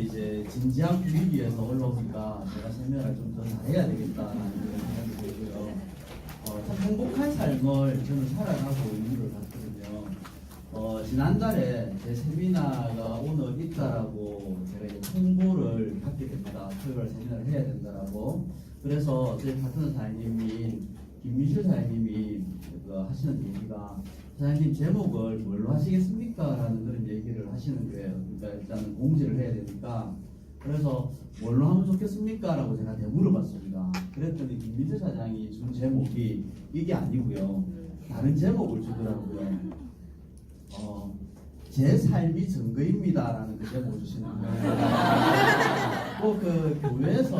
이제 진지한 분위기에서 올라오니까 제가 설명을 좀 더 잘해야 되겠다라는 생각이 들고요. 참 행복한 삶을 저는 살아가고 있는 것 같거든요. 지난달에 제 세미나가 오늘 있다라고 제가 이제 홍보를 받게 됩니다. 토요일 세미나를 해야 된다라고. 그래서 저희 파트너 사장님이 김민실 사장님이 하시는 얘기가 사장님 제목을 뭘로 하시겠습니까? 라는 그런 얘기를 하시는 거예요. 그러니까 일단 공지를 해야 되니까. 그래서 뭘로 하면 좋겠습니까? 라고 제가 물어봤습니다. 그랬더니 김민재 사장이 준 제목이 이게 아니고요. 다른 제목을 주더라고요. 제 삶이 증거입니다. 라는 그 제목을 주시는 거예요. 꼭 그 교회에서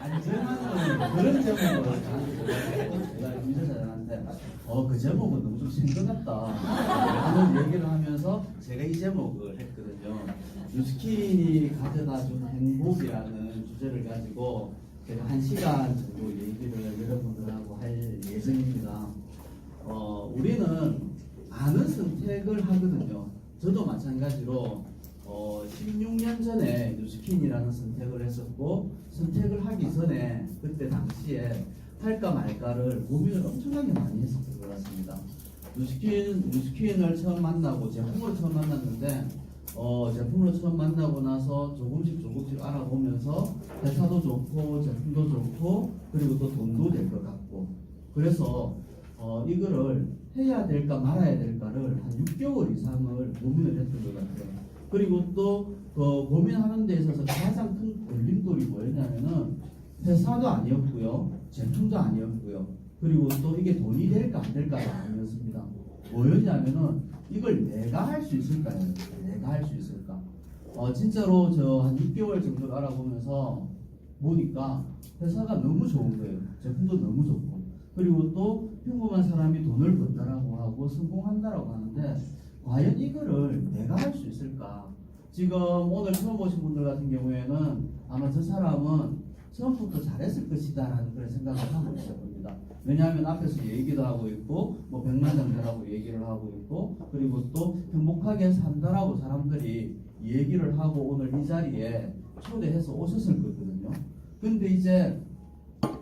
안전한 그런 제목으로 제가 김민재 사장한테 그 제목은 너무 좀 센 것 같다 라는 얘기를 하면서 제가 이 제목을 했거든요. 뉴스킨이 가져다 준 행복이라는 주제를 가지고 제가 1시간 정도 얘기를 여러분들하고 할 예정입니다. 우리는 많은 선택을 하거든요. 저도 마찬가지로 16년 전에 뉴스킨이라는 선택을 했었고, 선택을 하기 전에 그때 당시에 할까 말까를 고민을 엄청나게 많이 했었던 것 같습니다. 뉴스킨을 처음 만나고 제품을 처음 만났는데 제품을 처음 만나고 나서 조금씩 알아보면서 회사도 좋고 제품도 좋고 그리고 또 돈도 될 것 같고, 그래서 이거를 해야 될까 말아야 될까를 한 6개월 이상을 고민을 했던 것 같아요. 그리고 또 고민하는 데 있어서 가장 큰 걸림돌이 뭐였냐면은 회사도 아니었고요, 제품도 아니었고요, 그리고 또 이게 돈이 될까 안 될까가 아니었습니다. 뭐였냐면은 이걸 내가 할 수 있을까요? 내가 할 수 있을까? 진짜로 저 한 6개월 정도 알아보면서 보니까 회사가 너무 좋은 거예요. 제품도 너무 좋고, 그리고 또 평범한 사람이 돈을 번다라고 하고 성공한다라고 하는데 과연 이거를 내가 할 수 있을까? 지금 오늘 처음 보신 분들 같은 경우에는 아마 저 사람은 처음부터 잘했을 것이다 라는 그런 생각을 하고 있을 겁니다. 왜냐하면 앞에서 얘기도 하고 있고 뭐 백만장자라고 얘기를 하고 있고, 그리고 또 행복하게 산다라고 사람들이 얘기를 하고 오늘 이 자리에 초대해서 오셨을 거거든요. 근데 이제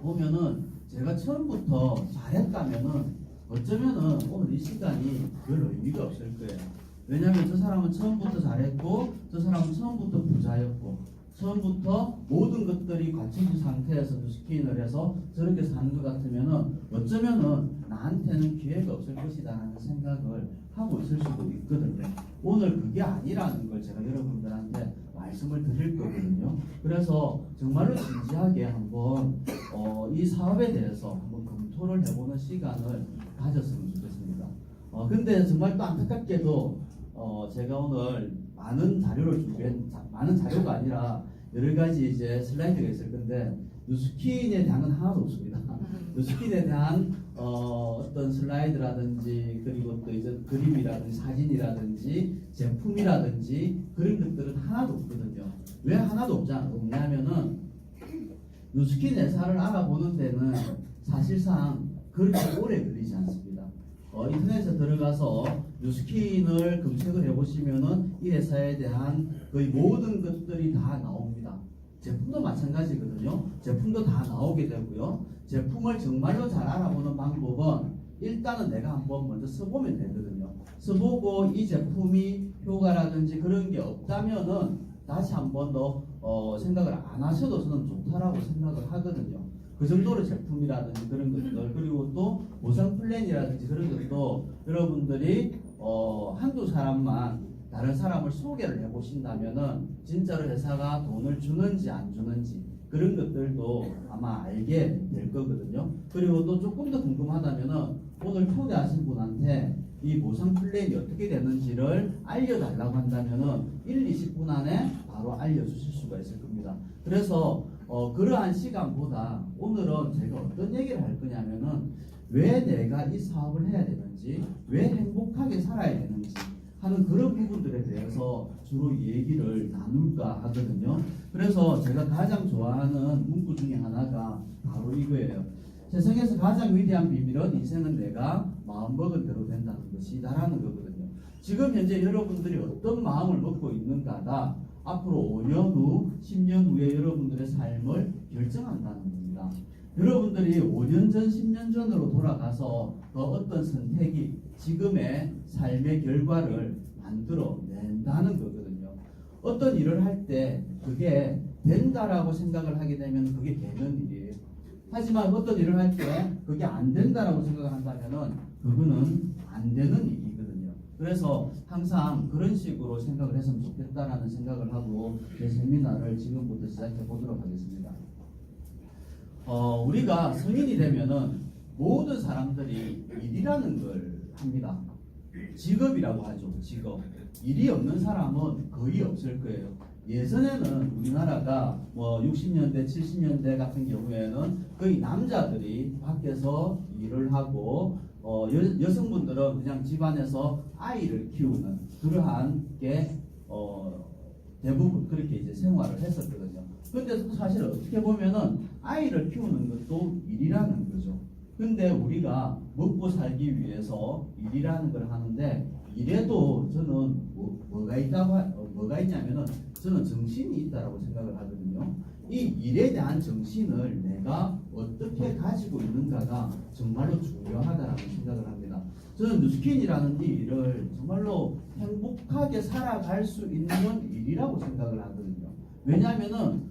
보면은 제가 처음부터 잘했다면은 어쩌면은 오늘 이 시간이 별로 의미가 없을 거예요. 왜냐하면 저 사람은 처음부터 잘했고, 저 사람은 처음부터 부자였고, 처음부터 모든 것들이 갖춰진 상태에서 뉴스킨을 해서 저렇게 사는 것 같으면은 어쩌면은 나한테는 기회가 없을 것이다라는 생각을 하고 있을 수도 있거든요. 오늘 그게 아니라는 걸 제가 여러분들한테 말씀을 드릴 거거든요. 그래서 정말로 진지하게 한번 이 사업에 대해서 한번 검토를 해보는 시간을 가졌으면 좋겠습니다. 근데 정말 또 안타깝게도 제가 오늘 많은 자료를 많은 자료가 아니라 여러 가지 이제 슬라이드가 있을 건데 뉴스킨에 대한은 하나도 없습니다. 뉴스킨에 대한 어떤 슬라이드라든지 그리고 또 이제 그림이라든지 사진이라든지 제품이라든지 그런 것들은 하나도 없거든요. 왜 하나도 없냐면은 뉴스킨 회사를 알아보는 데는 사실상 그렇게 오래 걸리지 않습니다. 인터넷에 들어가서 뉴스킨을 검색을 해보시면은 이 회사에 대한 거의 모든 것들이 다 나옵니다. 제품도 마찬가지거든요. 제품도 다 나오게 되고요. 제품을 정말로 잘 알아보는 방법은 일단은 내가 한번 먼저 써보면 되거든요. 써보고 이 제품이 효과라든지 그런 게 없다면은 다시 한번 더 생각을 안 하셔도 저는 좋다라고 생각을 하거든요. 그 정도로 제품이라든지 그런 것들, 그리고 또 보상 플랜이라든지 그런 것도 여러분들이 한두 사람만 다른 사람을 소개를 해보신다면은 진짜로 회사가 돈을 주는지 안 주는지 그런 것들도 아마 알게 될 거거든요. 그리고 또 조금 더 궁금하다면은 오늘 초대하신 분한테 이 보상 플랜이 어떻게 되는지를 알려달라고 한다면은 1, 20분 안에 바로 알려주실 수가 있을 겁니다. 그래서 그러한 시간보다 오늘은 제가 어떤 얘기를 할 거냐면은 왜 내가 이 사업을 해야 되는지, 왜 행복하게 살아야 되는지 하는 그런 부분들에 대해서 주로 얘기를 나눌까 하거든요. 그래서 제가 가장 좋아하는 문구 중에 하나가 바로 이거예요. 세상에서 가장 위대한 비밀은 인생은 내가 마음먹은 대로 된다는 것이다라는 거거든요. 지금 현재 여러분들이 어떤 마음을 먹고 있는가가 앞으로 5년 후, 10년 후에 여러분들의 삶을 결정한다는 겁니다. 여러분들이 5년 전, 10년 전으로 돌아가서 그 어떤 선택이 지금의 삶의 결과를 만들어낸다는 거거든요. 어떤 일을 할 때 그게 된다라고 생각을 하게 되면 그게 되는 일이에요. 하지만 어떤 일을 할 때 그게 안 된다라고 생각을 한다면은 그거는 안 되는 일이거든요. 그래서 항상 그런 식으로 생각을 했으면 좋겠다라는 생각을 하고 제 세미나를 지금부터 시작해 보도록 하겠습니다. 우리가 성인이 되면은 모든 사람들이 일이라는 걸 합니다. 직업이라고 하죠. 직업. 일이 없는 사람은 거의 없을 거예요. 예전에는 우리나라가 뭐 60년대, 70년대 같은 경우에는 거의 남자들이 밖에서 일을 하고 여성분들은 그냥 집안에서 아이를 키우는 그러한 게 대부분 그렇게 이제 생활을 했었거든요. 근데 사실 어떻게 보면은 아이를 키우는 것도 일이라는 거죠. 근데 우리가 먹고 살기 위해서 일이라는 걸 하는데 일에도 저는 뭐가 있냐면은 저는 정신이 있다라고 생각을 하거든요. 이 일에 대한 정신을 내가 어떻게 가지고 있는가가 정말로 중요하다라는 생각을 합니다. 저는 뉴스킨이라는 이 일을 정말로 행복하게 살아갈 수 있는 일이라고 생각을 하거든요. 왜냐하면은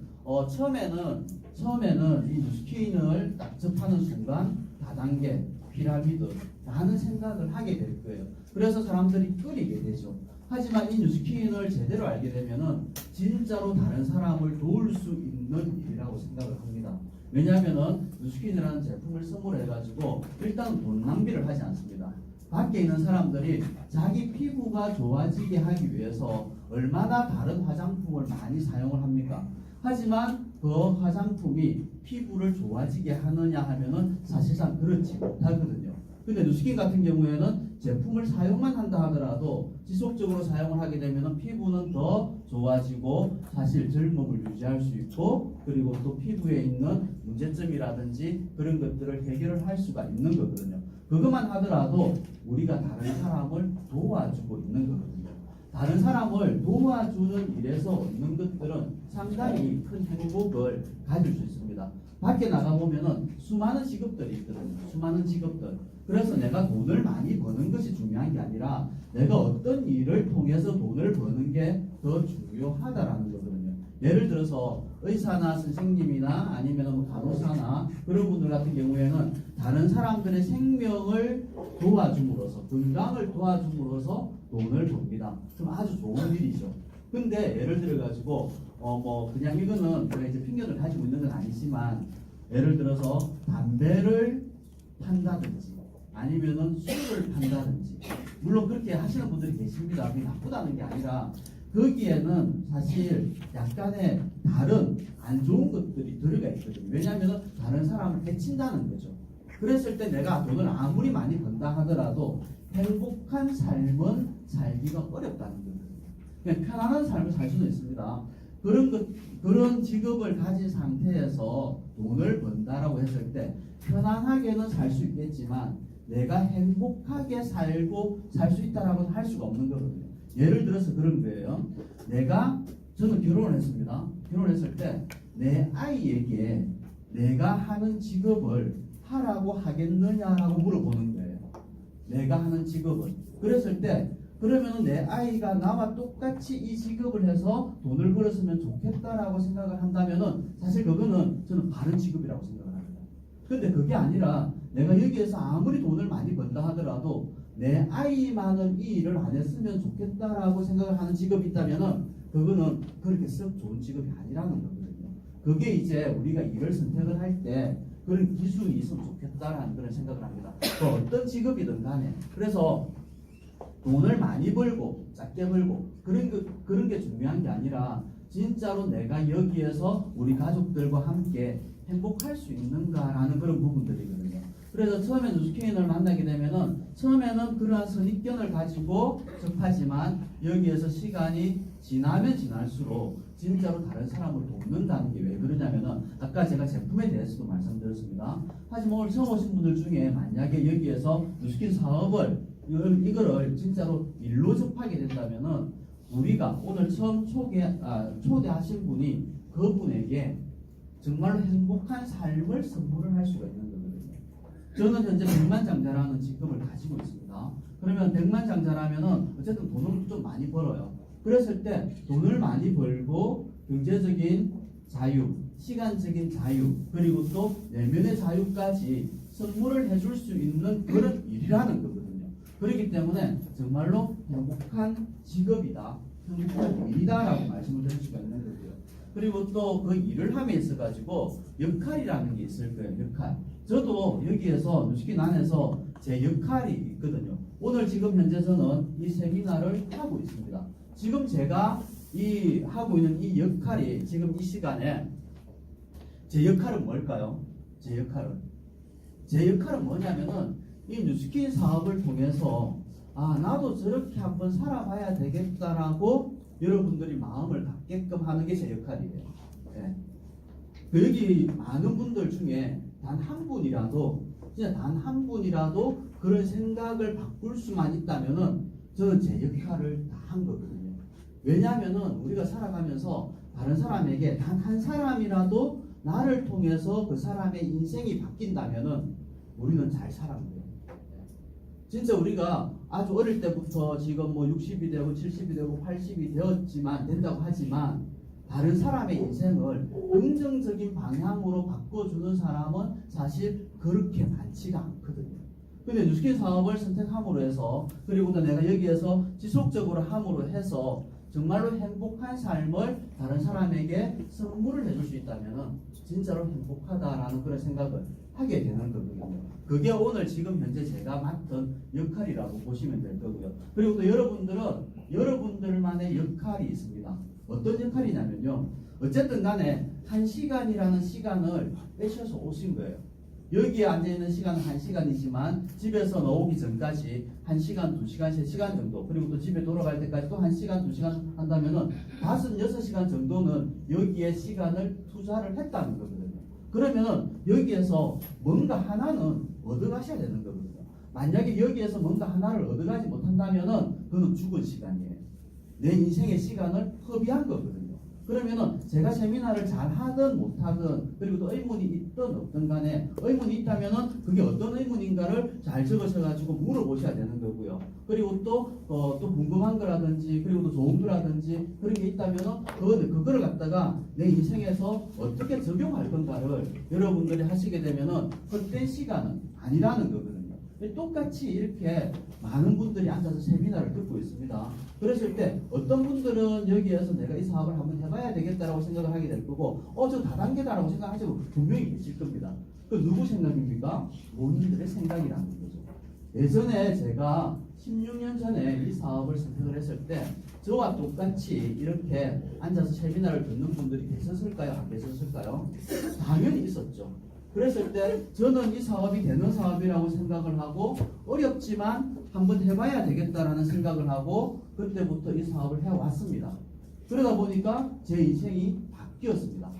처음에는 이 뉴스킨을 딱 접하는 순간 다단계, 피라미드 라는 생각을 하게 될 거예요. 그래서 사람들이 끌리게 되죠. 하지만 이 뉴스킨을 제대로 알게 되면은 진짜로 다른 사람을 도울 수 있는 일이라고 생각을 합니다. 왜냐하면은 뉴스킨이라는 제품을 선물해가지고 일단 돈 낭비를 하지 않습니다. 밖에 있는 사람들이 자기 피부가 좋아지게 하기 위해서 얼마나 다른 화장품을 많이 사용을 합니까? 하지만 그 화장품이 피부를 좋아지게 하느냐 하면은 사실상 그렇지 못하거든요. 근데 뉴스킨 같은 경우에는 제품을 사용만 한다 하더라도 지속적으로 사용을 하게 되면 피부는 더 좋아지고 사실 젊음을 유지할 수 있고 그리고 또 피부에 있는 문제점이라든지 그런 것들을 해결을 할 수가 있는 거거든요. 그것만 하더라도 우리가 다른 사람을 도와주고 있는 거거든요. 다른 사람을 도와주는 일에서 얻는 것들은 상당히 큰 행복을 가질 수 있습니다. 밖에 나가보면은 수많은 직업들이 있거든요. 수많은 직업들. 그래서 내가 돈을 많이 버는 것이 중요한 게 아니라 내가 어떤 일을 통해서 돈을 버는 게 더 중요하다라는 거거든요. 예를 들어서 의사나 선생님이나 아니면 간호사나 그런 분들 같은 경우에는 다른 사람들의 생명을 도와줌으로써 건강을 도와줌으로써 돈을 법니다. 그럼 아주 좋은 일이죠. 근데 예를 들어 가지고 뭐 그냥 이거는 제가 이제 편견을 가지고 있는 건 아니지만 예를 들어서 담배를 판다든지 아니면은 술을 판다든지 물론 그렇게 하시는 분들이 계십니다. 그게 나쁘다는 게 아니라 거기에는 사실 약간의 다른 안 좋은 것들이 들어가 있거든요. 왜냐하면 다른 사람을 해친다는 거죠. 그랬을 때 내가 돈을 아무리 많이 번다 하더라도 행복한 삶은 살기가 어렵다는 거거든요. 그냥 편안한 삶을 살 수는 있습니다. 그런 직업을 가진 상태에서 돈을 번다라고 했을 때 편안하게는 살 수 있겠지만 내가 행복하게 살고 살 수 있다라고는 할 수가 없는 거거든요. 예를 들어서 그런 거예요. 저는 결혼을 했습니다. 결혼했을 때 내 아이에게 내가 하는 직업을 하라고 하겠느냐라고 물어보는 거예요. 내가 하는 직업을. 그랬을 때 그러면 내 아이가 나와 똑같이 이 직업을 해서 돈을 벌었으면 좋겠다라고 생각을 한다면은 사실 그거는 저는 바른 직업이라고 생각을 합니다. 근데 그게 아니라 내가 여기에서 아무리 돈을 많이 번다 하더라도 내 아이만은 이 일을 안 했으면 좋겠다라고 생각을 하는 직업이 있다면은 그거는 그렇게 썩 좋은 직업이 아니라는 거거든요. 그게 이제 우리가 일을 선택을 할 때 그런 기술이 있으면 좋겠다라는 그런 생각을 합니다. 그 어떤 직업이든 간에. 그래서 돈을 많이 벌고 작게 벌고 그런 게 중요한 게 아니라 진짜로 내가 여기에서 우리 가족들과 함께 행복할 수 있는가라는 그런 부분들이거든요. 그래서 처음에 뉴스케인을 만나게 되면은 처음에는 그러한 선입견을 가지고 접하지만 여기에서 시간이 지나면 지날수록 진짜로 다른 사람을 돕는다는 게 왜 그러냐면은 아까 제가 제품에 대해서도 말씀드렸습니다. 하지만 오늘 처음 오신 분들 중에 만약에 여기에서 뉴스킨 사업을 이거를 진짜로 일로 접하게 된다면은 우리가 오늘 처음 초대하신 분이 그분에게 정말로 행복한 삶을 선물을 할 수가 있는 거거든요. 저는 현재 백만장자라는 직급을 가지고 있습니다. 그러면 백만장자라면은 어쨌든 돈을 좀 많이 벌어요. 그랬을 때 돈을 많이 벌고 경제적인 자유, 시간적인 자유, 그리고 또 내면의 자유까지 선물을 해줄 수 있는 그런 일이라는 거거든요. 그렇기 때문에 정말로 행복한 직업이다, 행복한 일이다라고 말씀을 드릴 수가 있는 거고요. 그리고 또 그 일을 함에 있어 가지고 역할이라는 게 있을 거예요. 역할. 저도 여기에서 뉴스킨 안에서 제 역할이 있거든요. 오늘 지금 현재 저는 이 세미나를 하고 있습니다. 지금 제가 하고 있는 이 역할이 지금 이 시간에 제 역할은 뭘까요? 제 역할은 뭐냐면은 이 뉴스킨 사업을 통해서 나도 저렇게 한번 살아봐야 되겠다라고 여러분들이 마음을 갖게끔 하는 게 제 역할이에요. 네. 여기 많은 분들 중에 단 한 분이라도 진짜 단 한 분이라도 그런 생각을 바꿀 수만 있다면은 저는 제 역할을 다 한 거거든요. 왜냐하면은 우리가 살아가면서 다른 사람에게 단 한 사람이라도 나를 통해서 그 사람의 인생이 바뀐다면은 우리는 잘 살아가요. 진짜 우리가 아주 어릴 때부터 지금 뭐 60이 되고 70이 되고 80이 된다고 하지만 다른 사람의 인생을 긍정적인 방향으로 바꿔주는 사람은 사실 그렇게 많지가 않거든요. 근데 뉴스킨 사업을 선택함으로 해서 그리고 또 내가 여기에서 지속적으로 함으로 해서 정말로 행복한 삶을 다른 사람에게 선물을 해줄 수 있다면 진짜로 행복하다라는 그런 생각을 하게 되는 거거든요. 그게 오늘 지금 현재 제가 맡은 역할이라고 보시면 될 거고요. 그리고 또 여러분들만의 역할이 있습니다. 어떤 역할이냐면요. 어쨌든 간에 1시간이라는 시간을 빼셔서 오신 거예요. 여기에 앉아있는 시간은 1시간이지만 집에서 나오기 전까지 1시간, 2시간, 3시간 정도 그리고 또 집에 돌아갈 때까지 또 1시간, 2시간 한다면은 5, 6시간 정도는 여기에 시간을 투자를 했다는 거거든요. 그러면은 여기에서 뭔가 하나는 얻어가셔야 되는 거거든요. 만약에 여기에서 뭔가 하나를 얻어가지 못한다면은 그는 죽은 시간이에요. 내 인생의 시간을 허비한 거거든요. 그러면은 제가 세미나를 잘 하든 못하든 그리고 또 의문이 있든 없든 간에 의문이 있다면은 그게 어떤 의문인가를 잘 적으셔가지고 물어보셔야 되는 거고요. 그리고 또 궁금한 거라든지 그리고 또 좋은 거라든지 그런 게 있다면은 그거를 갖다가 내 인생에서 어떻게 적용할 건가를 여러분들이 하시게 되면은 헛된 시간은 아니라는 거거든요. 똑같이 이렇게 많은 분들이 앉아서 세미나를 듣고 있습니다. 그랬을 때 어떤 분들은 여기에서 내가 이 사업을 한번 해봐야 되겠다라고 생각을 하게 될 거고 저 다단계다라고 생각하시고 분명히 계실 겁니다. 그 누구 생각입니까? 본인들의 생각이라는 거죠. 예전에 제가 16년 전에 이 사업을 선택을 했을 때 저와 똑같이 이렇게 앉아서 세미나를 듣는 분들이 계셨을까요? 안 계셨을까요? 당연히 있었죠. 그랬을 때 저는 이 사업이 되는 사업이라고 생각을 하고 어렵지만 한번 해봐야 되겠다라는 생각을 하고 그때부터 이 사업을 해왔습니다. 그러다 보니까 제 인생이 바뀌었습니다.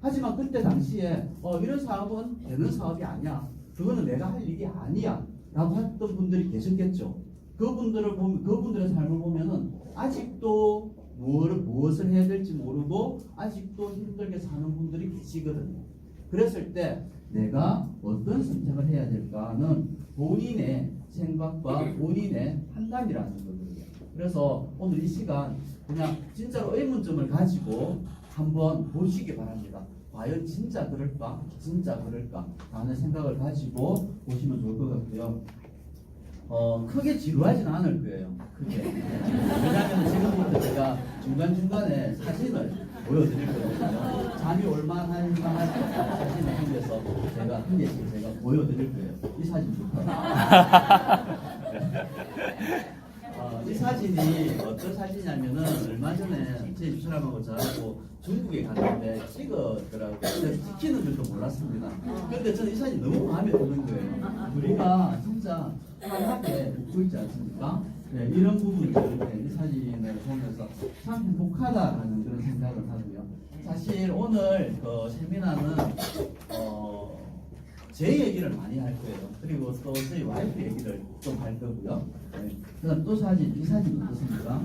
하지만 그때 당시에 이런 사업은 되는 사업이 아니야. 그거는 내가 할 일이 아니야. 라고 했던 분들이 계셨겠죠. 그분들의 삶을 보면은 아직도 무엇을 해야 될지 모르고 아직도 힘들게 사는 분들이 계시거든요. 그랬을 때 내가 어떤 선택을 해야 될까는 본인의 생각과 본인의 판단이라는 거거든요. 그래서 오늘 이 시간 그냥 진짜로 의문점을 가지고 한번 보시기 바랍니다. 과연 진짜 그럴까? 진짜 그럴까? 라는 생각을 가지고 보시면 좋을 것 같고요. 크게 지루하지는 않을 거예요. 크게. 왜냐하면 지금부터 제가 중간중간에 사진을 보여드릴 거거든요. 잠이 올만한 사진을 준비해서 제가 한 개씩 제가 보여드릴 거예요. 이 사진 좋다. 이 사진이 어떤 사진이냐면은 얼마 전에 제 집사람하고 저하고 중국에 갔는데 찍었더라고요. 근데 찍히는 줄도 몰랐습니다. 근데 저는 이 사진이 너무 마음에 드는 거예요. 우리가 진짜 편하게 웃고 있지 않습니까? 네, 이런 부분들 이 사진을 보면서 참 행복하다라는 그런 생각을 하고요. 사실 오늘 그 세미나는 제 얘기를 많이 할 거예요. 그리고 또 저희 와이프 얘기를 좀 할 거고요. 네. 그다음 또 사진, 이 사진 어떻습니까?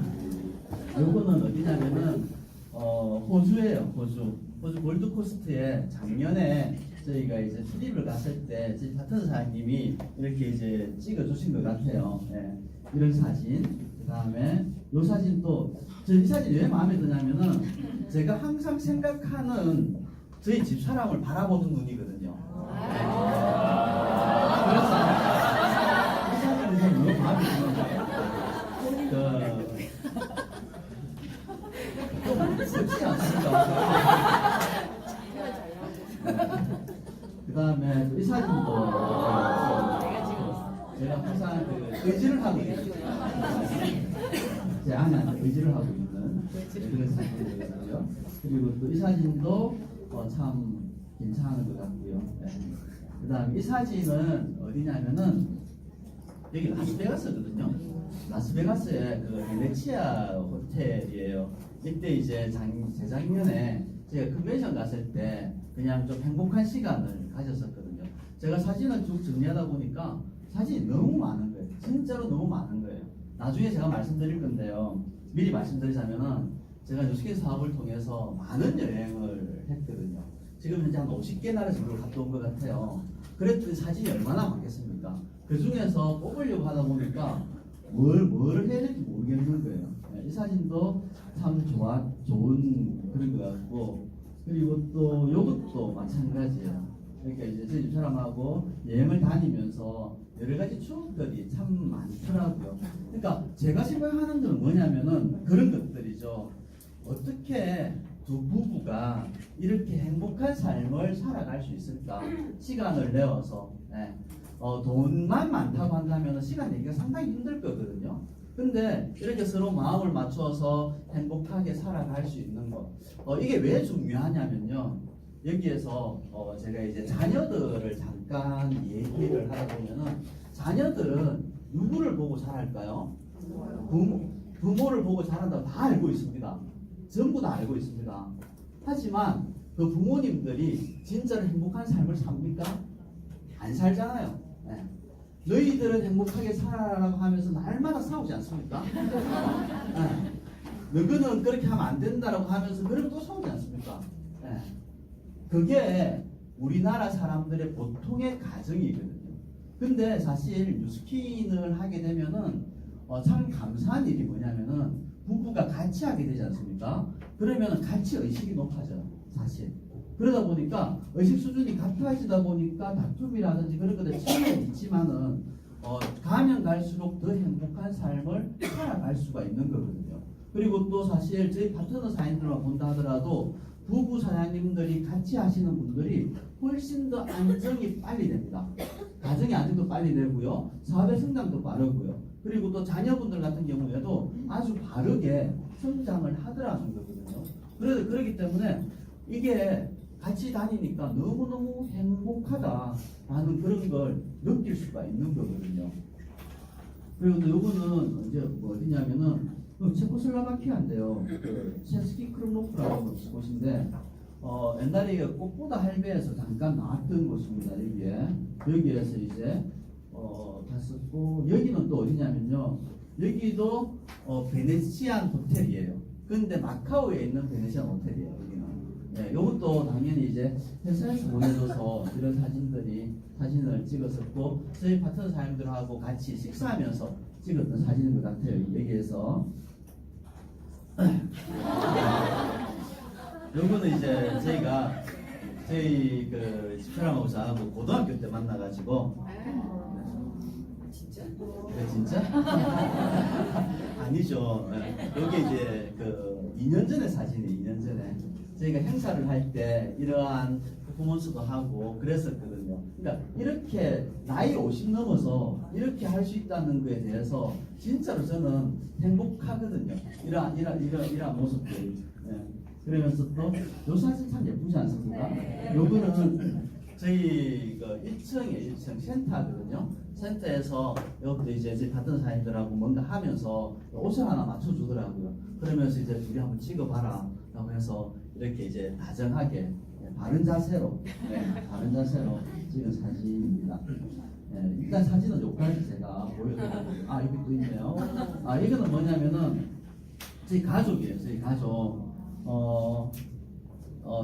요거는 어디냐면은 호주예요. 호주 골드코스트에 작년에 저희가 이제 트립을 갔을 때 저희 파트너 사장님이 이렇게 이제 찍어주신 것 같아요. 예. 이런 사진. 그 다음에 이 사진 또, 저 이 사진 왜 마음에 드냐면은 제가 항상 생각하는 저희 집사람을 바라보는 눈이거든요. 그래서 이 사진이 너무 마음에 드는 거예요. 좀 멋지지 않습니까? 그 다음에 이 사진도 제가 항상 그 의지를 하고 있어요. 제 아내한테 의지를 하고 있는 그런 사진이고요. 그리고 또 이 사진도 참 괜찮은 것 같고요. 네. 그 다음에 이 사진은 어디냐면은 여기 라스베가스거든요. 라스베가스의 그 베네치아 호텔이에요. 이때 이제 재작년에 제가 컨벤션 갔을 때 그냥 좀 행복한 시간을 가졌었거든요. 제가 사진을 쭉 정리하다 보니까 사진이 너무 많은 거예요. 진짜로 너무 많은 거예요. 나중에 제가 말씀드릴 건데요. 미리 말씀드리자면은 제가 뉴스케이 사업을 통해서 많은 여행을 했거든요. 지금 현재 한 50개 나라 정도 갔다 온 것 같아요. 그랬더니 사진이 얼마나 많겠습니까? 그 중에서 뽑으려고 하다 보니까 뭘 해야 될지 모르겠는 거예요. 이 사진도 참 좋은 그런 것 같고, 그리고 또 이것도 마찬가지예요. 그러니까 이제 저희 사람하고 여행을 다니면서 여러 가지 추억들이 참 많더라고요. 그러니까 제가 생각하는 건 뭐냐면은 그런 것들이죠. 어떻게 두 부부가 이렇게 행복한 삶을 살아갈 수 있을까? 시간을 내어서. 네. 돈만 많다고 한다면 시간 내기가 상당히 힘들 거거든요. 근데 이렇게 서로 마음을 맞춰서 행복하게 살아갈 수 있는 것. 이게 왜 중요하냐면요. 여기에서 제가 이제 자녀들을 잠깐 얘기를 하다 보면은 자녀들은 누구를 보고 자랄까요? 부모를 보고 자란다고 다 알고 있습니다. 전부 다 알고 있습니다. 하지만 그 부모님들이 진짜로 행복한 삶을 삽니까? 안 살잖아요. 네. 너희들은 행복하게 살아라고 하면서 날마다 싸우지 않습니까? 네. 너희는 그렇게 하면 안 된다라고 하면서 그러면 또 싸우지 않습니까? 네. 그게 우리나라 사람들의 보통의 가정이거든요. 근데 사실 뉴스킨을 하게 되면은 참 감사한 일이 뭐냐면은 부부가 같이 하게 되지 않습니까? 그러면은 같이 의식이 높아져요. 사실. 그러다 보니까 의식 수준이 같아지다 보니까 다툼이라든지 그런 것들 차이는 있지만은 가면 갈수록 더 행복한 삶을 살아갈 수가 있는 거거든요. 그리고 또 사실 저희 파트너 사장님들만 본다 하더라도 부부 사장님들이 같이 하시는 분들이 훨씬 더 안정이 빨리 됩니다. 가정의 안정도 빨리 되고요. 사업의 성장도 빠르고요. 그리고 또 자녀분들 같은 경우에도 아주 바르게 성장을 하더라는 거거든요. 그렇기 때문에 이게 같이 다니니까 너무너무 행복하다라는 그런 걸 느낄 수가 있는 거거든요. 그리고 또 요거는 이제 어디냐면은 체코슬라바키아인데요. 그 체스키 크롬노프라는 곳인데 옛날에 꽃보다 할배에서 잠깐 나왔던 곳입니다. 여기에서 이제 갔었고, 여기는 또 어디냐면요. 여기도 베네치안 호텔이에요. 근데 마카오에 있는 베네치안 호텔이에요. 여기는. 네, 이것도 당연히 이제 회사에서 보내줘서 이런 사진을 찍었었고, 저희 파트너 사장님들하고 같이 식사하면서 찍었던 사진인 것 같아요. 여기에서. 요거는 이제 저희 그 집사람하고 저하고 고등학교 때 만나가지고. 진짜? 네, 진짜? 아니죠. 여기 이제 그 2년 전에 사진이에요. 2년 전에 저희가 행사를 할 때 이러한 퍼포먼스도 하고 그랬었거든요. 그러니까 이렇게 나이 50 넘어서 이렇게 할 수 있다는 거에 대해서 진짜로 저는 행복하거든요. 이러한 모습들. 네. 그러면서 또 요 사진 참 예쁘지 않습니까? 요거는 저희 그 1층에 1층 센터거든요. 센터에서 여기도 이제 제 같은 사람들하고 뭔가 하면서 옷을 하나 맞춰주더라고요. 그러면서 이제 둘이 한번 찍어봐라 라고 해서 이렇게 이제 다정하게 바른 자세로 바른 자세로 찍은 사진입니다. 일단 사진은 여기까지 제가 보여드릴게요. 아 여기 또 있네요. 아 이거는 뭐냐면은 저희 가족이에요. 저희 가족.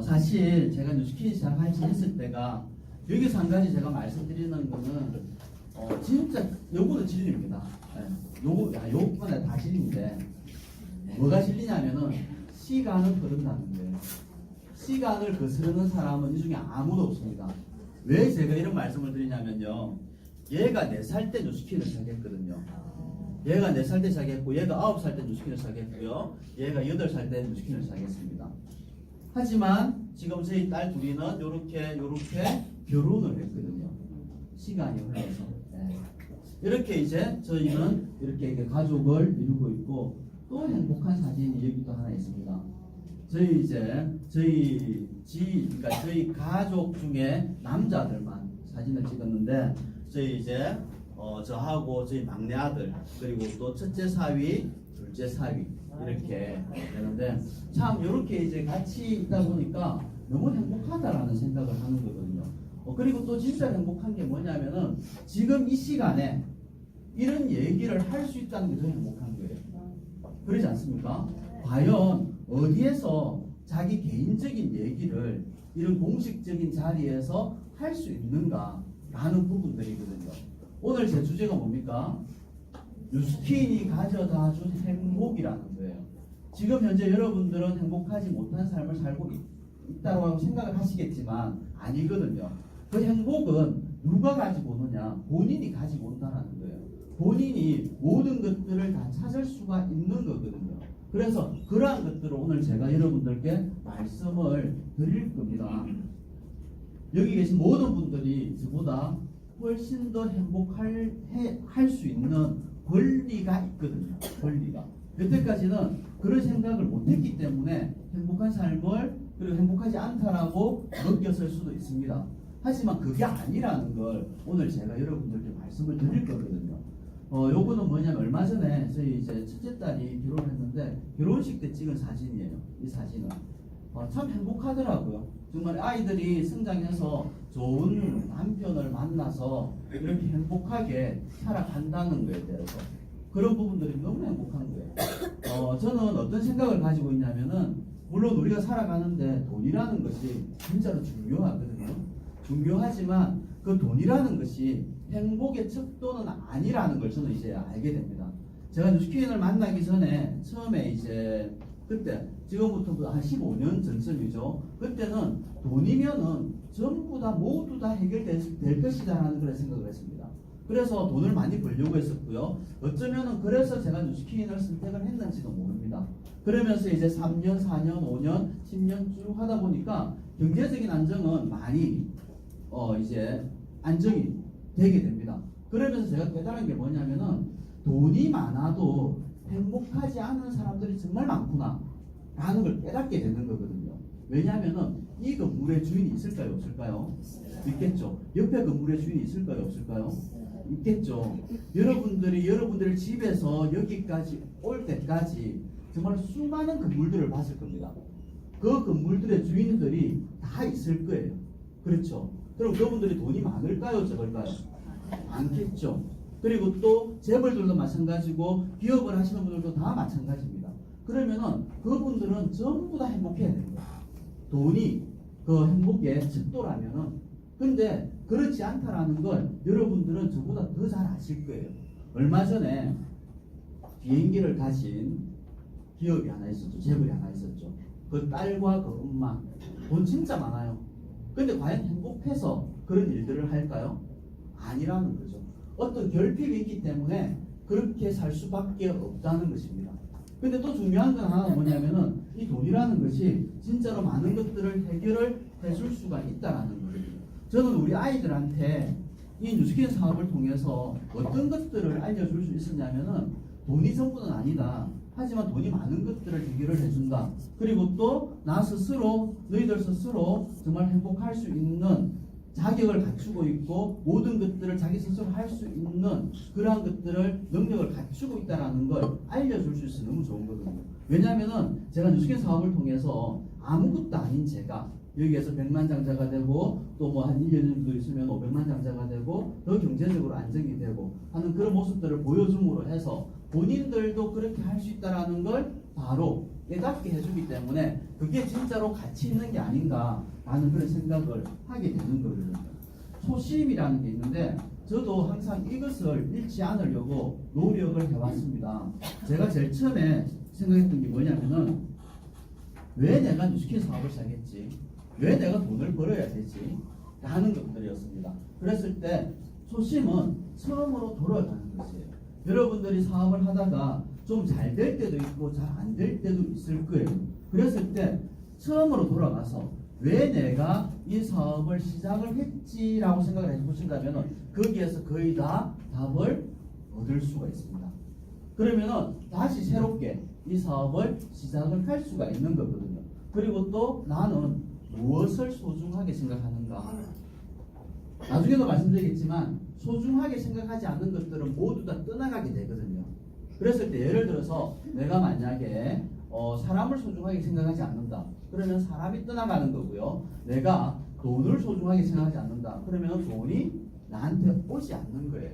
사실 제가 뉴스키즈 시작할지 했을 때가 여기서 한 가지 제가 말씀드리는 거는 진짜 요거는 진리입니다. 요거는 다 진리인데 뭐가 진리냐면은 시간은 흐른다는 거예요. 시간을 거스르는 사람은 이 중에 아무도 없습니다. 왜 제가 이런 말씀을 드리냐면요. 얘가 4살 때 뉴스키를 시작했거든요. 얘가 4살 때 시작했고 얘가 9살 때 뉴스키를 시작했고요. 얘가 8살 때 뉴스키를 시작했습니다. 하지만 지금 저희 딸 둘이는 요렇게 결혼을 했거든요. 시간이 흘러서. 이렇게 이제 저희는 이렇게 가족을 이루고 있고 또 행복한 사진이 여기 또 하나 있습니다. 그러니까 저희 가족 중에 남자들만 사진을 찍었는데 저희 이제 저하고 저희 막내 아들 그리고 또 첫째 사위, 둘째 사위 이렇게 되는데 참 이렇게 이제 같이 있다 보니까 너무 행복하다라는 생각을 하는 거거든요. 그리고 또 진짜 행복한 게 뭐냐면은 지금 이 시간에 이런 얘기를 할 수 있다는 게 더 행복한 거예요. 그러지 않습니까? 과연 어디에서 자기 개인적인 얘기를 이런 공식적인 자리에서 할 수 있는가라는 부분들이거든요. 오늘 제 주제가 뭡니까? 뉴스킨이 가져다 준 행복이라는 거예요. 지금 현재 여러분들은 행복하지 못한 삶을 살고 있다고 생각을 하시겠지만 아니거든요. 그 행복은 누가 가지고 오느냐? 본인이 가지고 온다는 거예요. 본인이 모든 것들을 다 찾을 수가 있는 거거든요. 그래서 그러한 것들을 오늘 제가 여러분들께 말씀을 드릴 겁니다. 여기 계신 모든 분들이 저보다 훨씬 더 행복할 수 있는 권리가 있거든요. 권리가. 여태까지는 그런 생각을 못했기 때문에 행복한 삶을 그리고 행복하지 않다라고 느꼈을 수도 있습니다. 하지만 그게 아니라는 걸 오늘 제가 여러분들께 말씀을 드릴 거거든요. 요거는 뭐냐면 얼마 전에 저희 이제 첫째 딸이 결혼했는데 결혼식 때 찍은 사진이에요. 이 사진은 참 행복하더라고요. 정말 아이들이 성장해서 좋은 남편을 만나서 이렇게 행복하게 살아간다는 거에 대해서 그런 부분들이 너무 행복한 거예요. 저는 어떤 생각을 가지고 있냐면은 물론 우리가 살아가는데 돈이라는 것이 진짜로 중요하거든요. 중요하지만 그 돈이라는 것이 행복의 척도는 아니라는 걸 저는 이제 알게 됩니다. 제가 뉴스키인을 만나기 전에 처음에 이제 그때 지금부터 한 15년 전쯤이죠. 그때는 돈이면은 전부 다 모두 다 해결될 것이다라는 그런 생각을 했습니다. 그래서 돈을 많이 벌려고 했었고요. 어쩌면은 그래서 제가 뉴스키인을 선택을 했는지도 모릅니다. 그러면서 이제 3년, 4년, 5년, 10년 쭉 하다 보니까 경제적인 안정은 많이 이제 안정이 되게 됩니다. 그러면서 제가 깨달은 게 뭐냐면은 돈이 많아도 행복하지 않은 사람들이 정말 많구나 라는 걸 깨닫게 되는 거거든요. 왜냐하면은 이 건물의 주인이 있을까요? 없을까요? 있겠죠. 옆에 건물의 주인이 있을까요? 없을까요? 있겠죠. 여러분들의 집에서 여기까지 올 때까지 정말 수많은 건물들을 봤을 겁니다. 그 건물들의 주인들이 다 있을 거예요. 그렇죠. 그럼 그분들이 돈이 많을까요? 적을까요? 많겠죠. 그리고 또 재벌들도 마찬가지고 기업을 하시는 분들도 다 마찬가지입니다. 그러면은 그분들은 전부 다 행복해야 됩니다. 돈이 그 행복의 척도라면은. 근데 그렇지 않다라는 걸 여러분들은 저보다 더 잘 아실 거예요. 얼마 전에 비행기를 가진 기업이 하나 있었죠. 재벌이 하나 있었죠. 그 딸과 그 엄마 돈 진짜 많아요. 근데 과연 행복해서 그런 일들을 할까요? 아니라는 거죠. 어떤 결핍이 있기 때문에 그렇게 살 수밖에 없다는 것입니다. 근데 또 중요한 건 하나 뭐냐면은 이 돈이라는 것이 진짜로 많은 것들을 해결을 해줄 수가 있다라는 거예요. 저는 우리 아이들한테 이 뉴스킨 사업을 통해서 어떤 것들을 알려줄 수 있었냐면은 돈이 전부는 아니다. 하지만 돈이 많은 것들을 해결을 해준다. 그리고 또 나 스스로 너희들 스스로 정말 행복할 수 있는 자격을 갖추고 있고 모든 것들을 자기 스스로 할 수 있는 그러한 것들을 능력을 갖추고 있다는 걸 알려줄 수 있어서 너무 좋은 거거든요. 왜냐하면은 제가 뉴스킨 사업을 통해서 아무것도 아닌 제가 여기에서 100만 장자가 되고 또 뭐 한 1년 정도 있으면 500만 장자가 되고 더 경제적으로 안정이 되고 하는 그런 모습들을 보여줌으로 해서 본인들도 그렇게 할 수 있다는 걸 바로 깨닫게 해주기 때문에 그게 진짜로 가치 있는 게 아닌가라는 그런 생각을 하게 되는 거거든요. 초심이라는 게 있는데 저도 항상 이것을 잃지 않으려고 노력을 해왔습니다. 제가 제일 처음에 생각했던 게 뭐냐면은 왜 내가 뉴스킨 사업을 시작했지? 왜 내가 돈을 벌어야 되지? 라는 것들이었습니다. 그랬을 때 초심은 처음으로 돌아가는 것이에요. 여러분들이 사업을 하다가 좀 잘 될 때도 있고 잘 안 될 때도 있을 거예요. 그랬을 때 처음으로 돌아가서 왜 내가 이 사업을 시작을 했지라고 생각을 해보신다면 거기에서 거의 다 답을 얻을 수가 있습니다. 그러면은 다시 새롭게 이 사업을 시작을 할 수가 있는 거거든요. 그리고 또 나는 무엇을 소중하게 생각하는가? 나중에도 말씀드리겠지만 소중하게 생각하지 않는 것들은 모두 다 떠나가게 되거든요. 그랬을 때 예를 들어서 내가 만약에 사람을 소중하게 생각하지 않는다. 그러면 사람이 떠나가는 거고요. 내가 돈을 소중하게 생각하지 않는다. 그러면 돈이 나한테 오지 않는 거예요.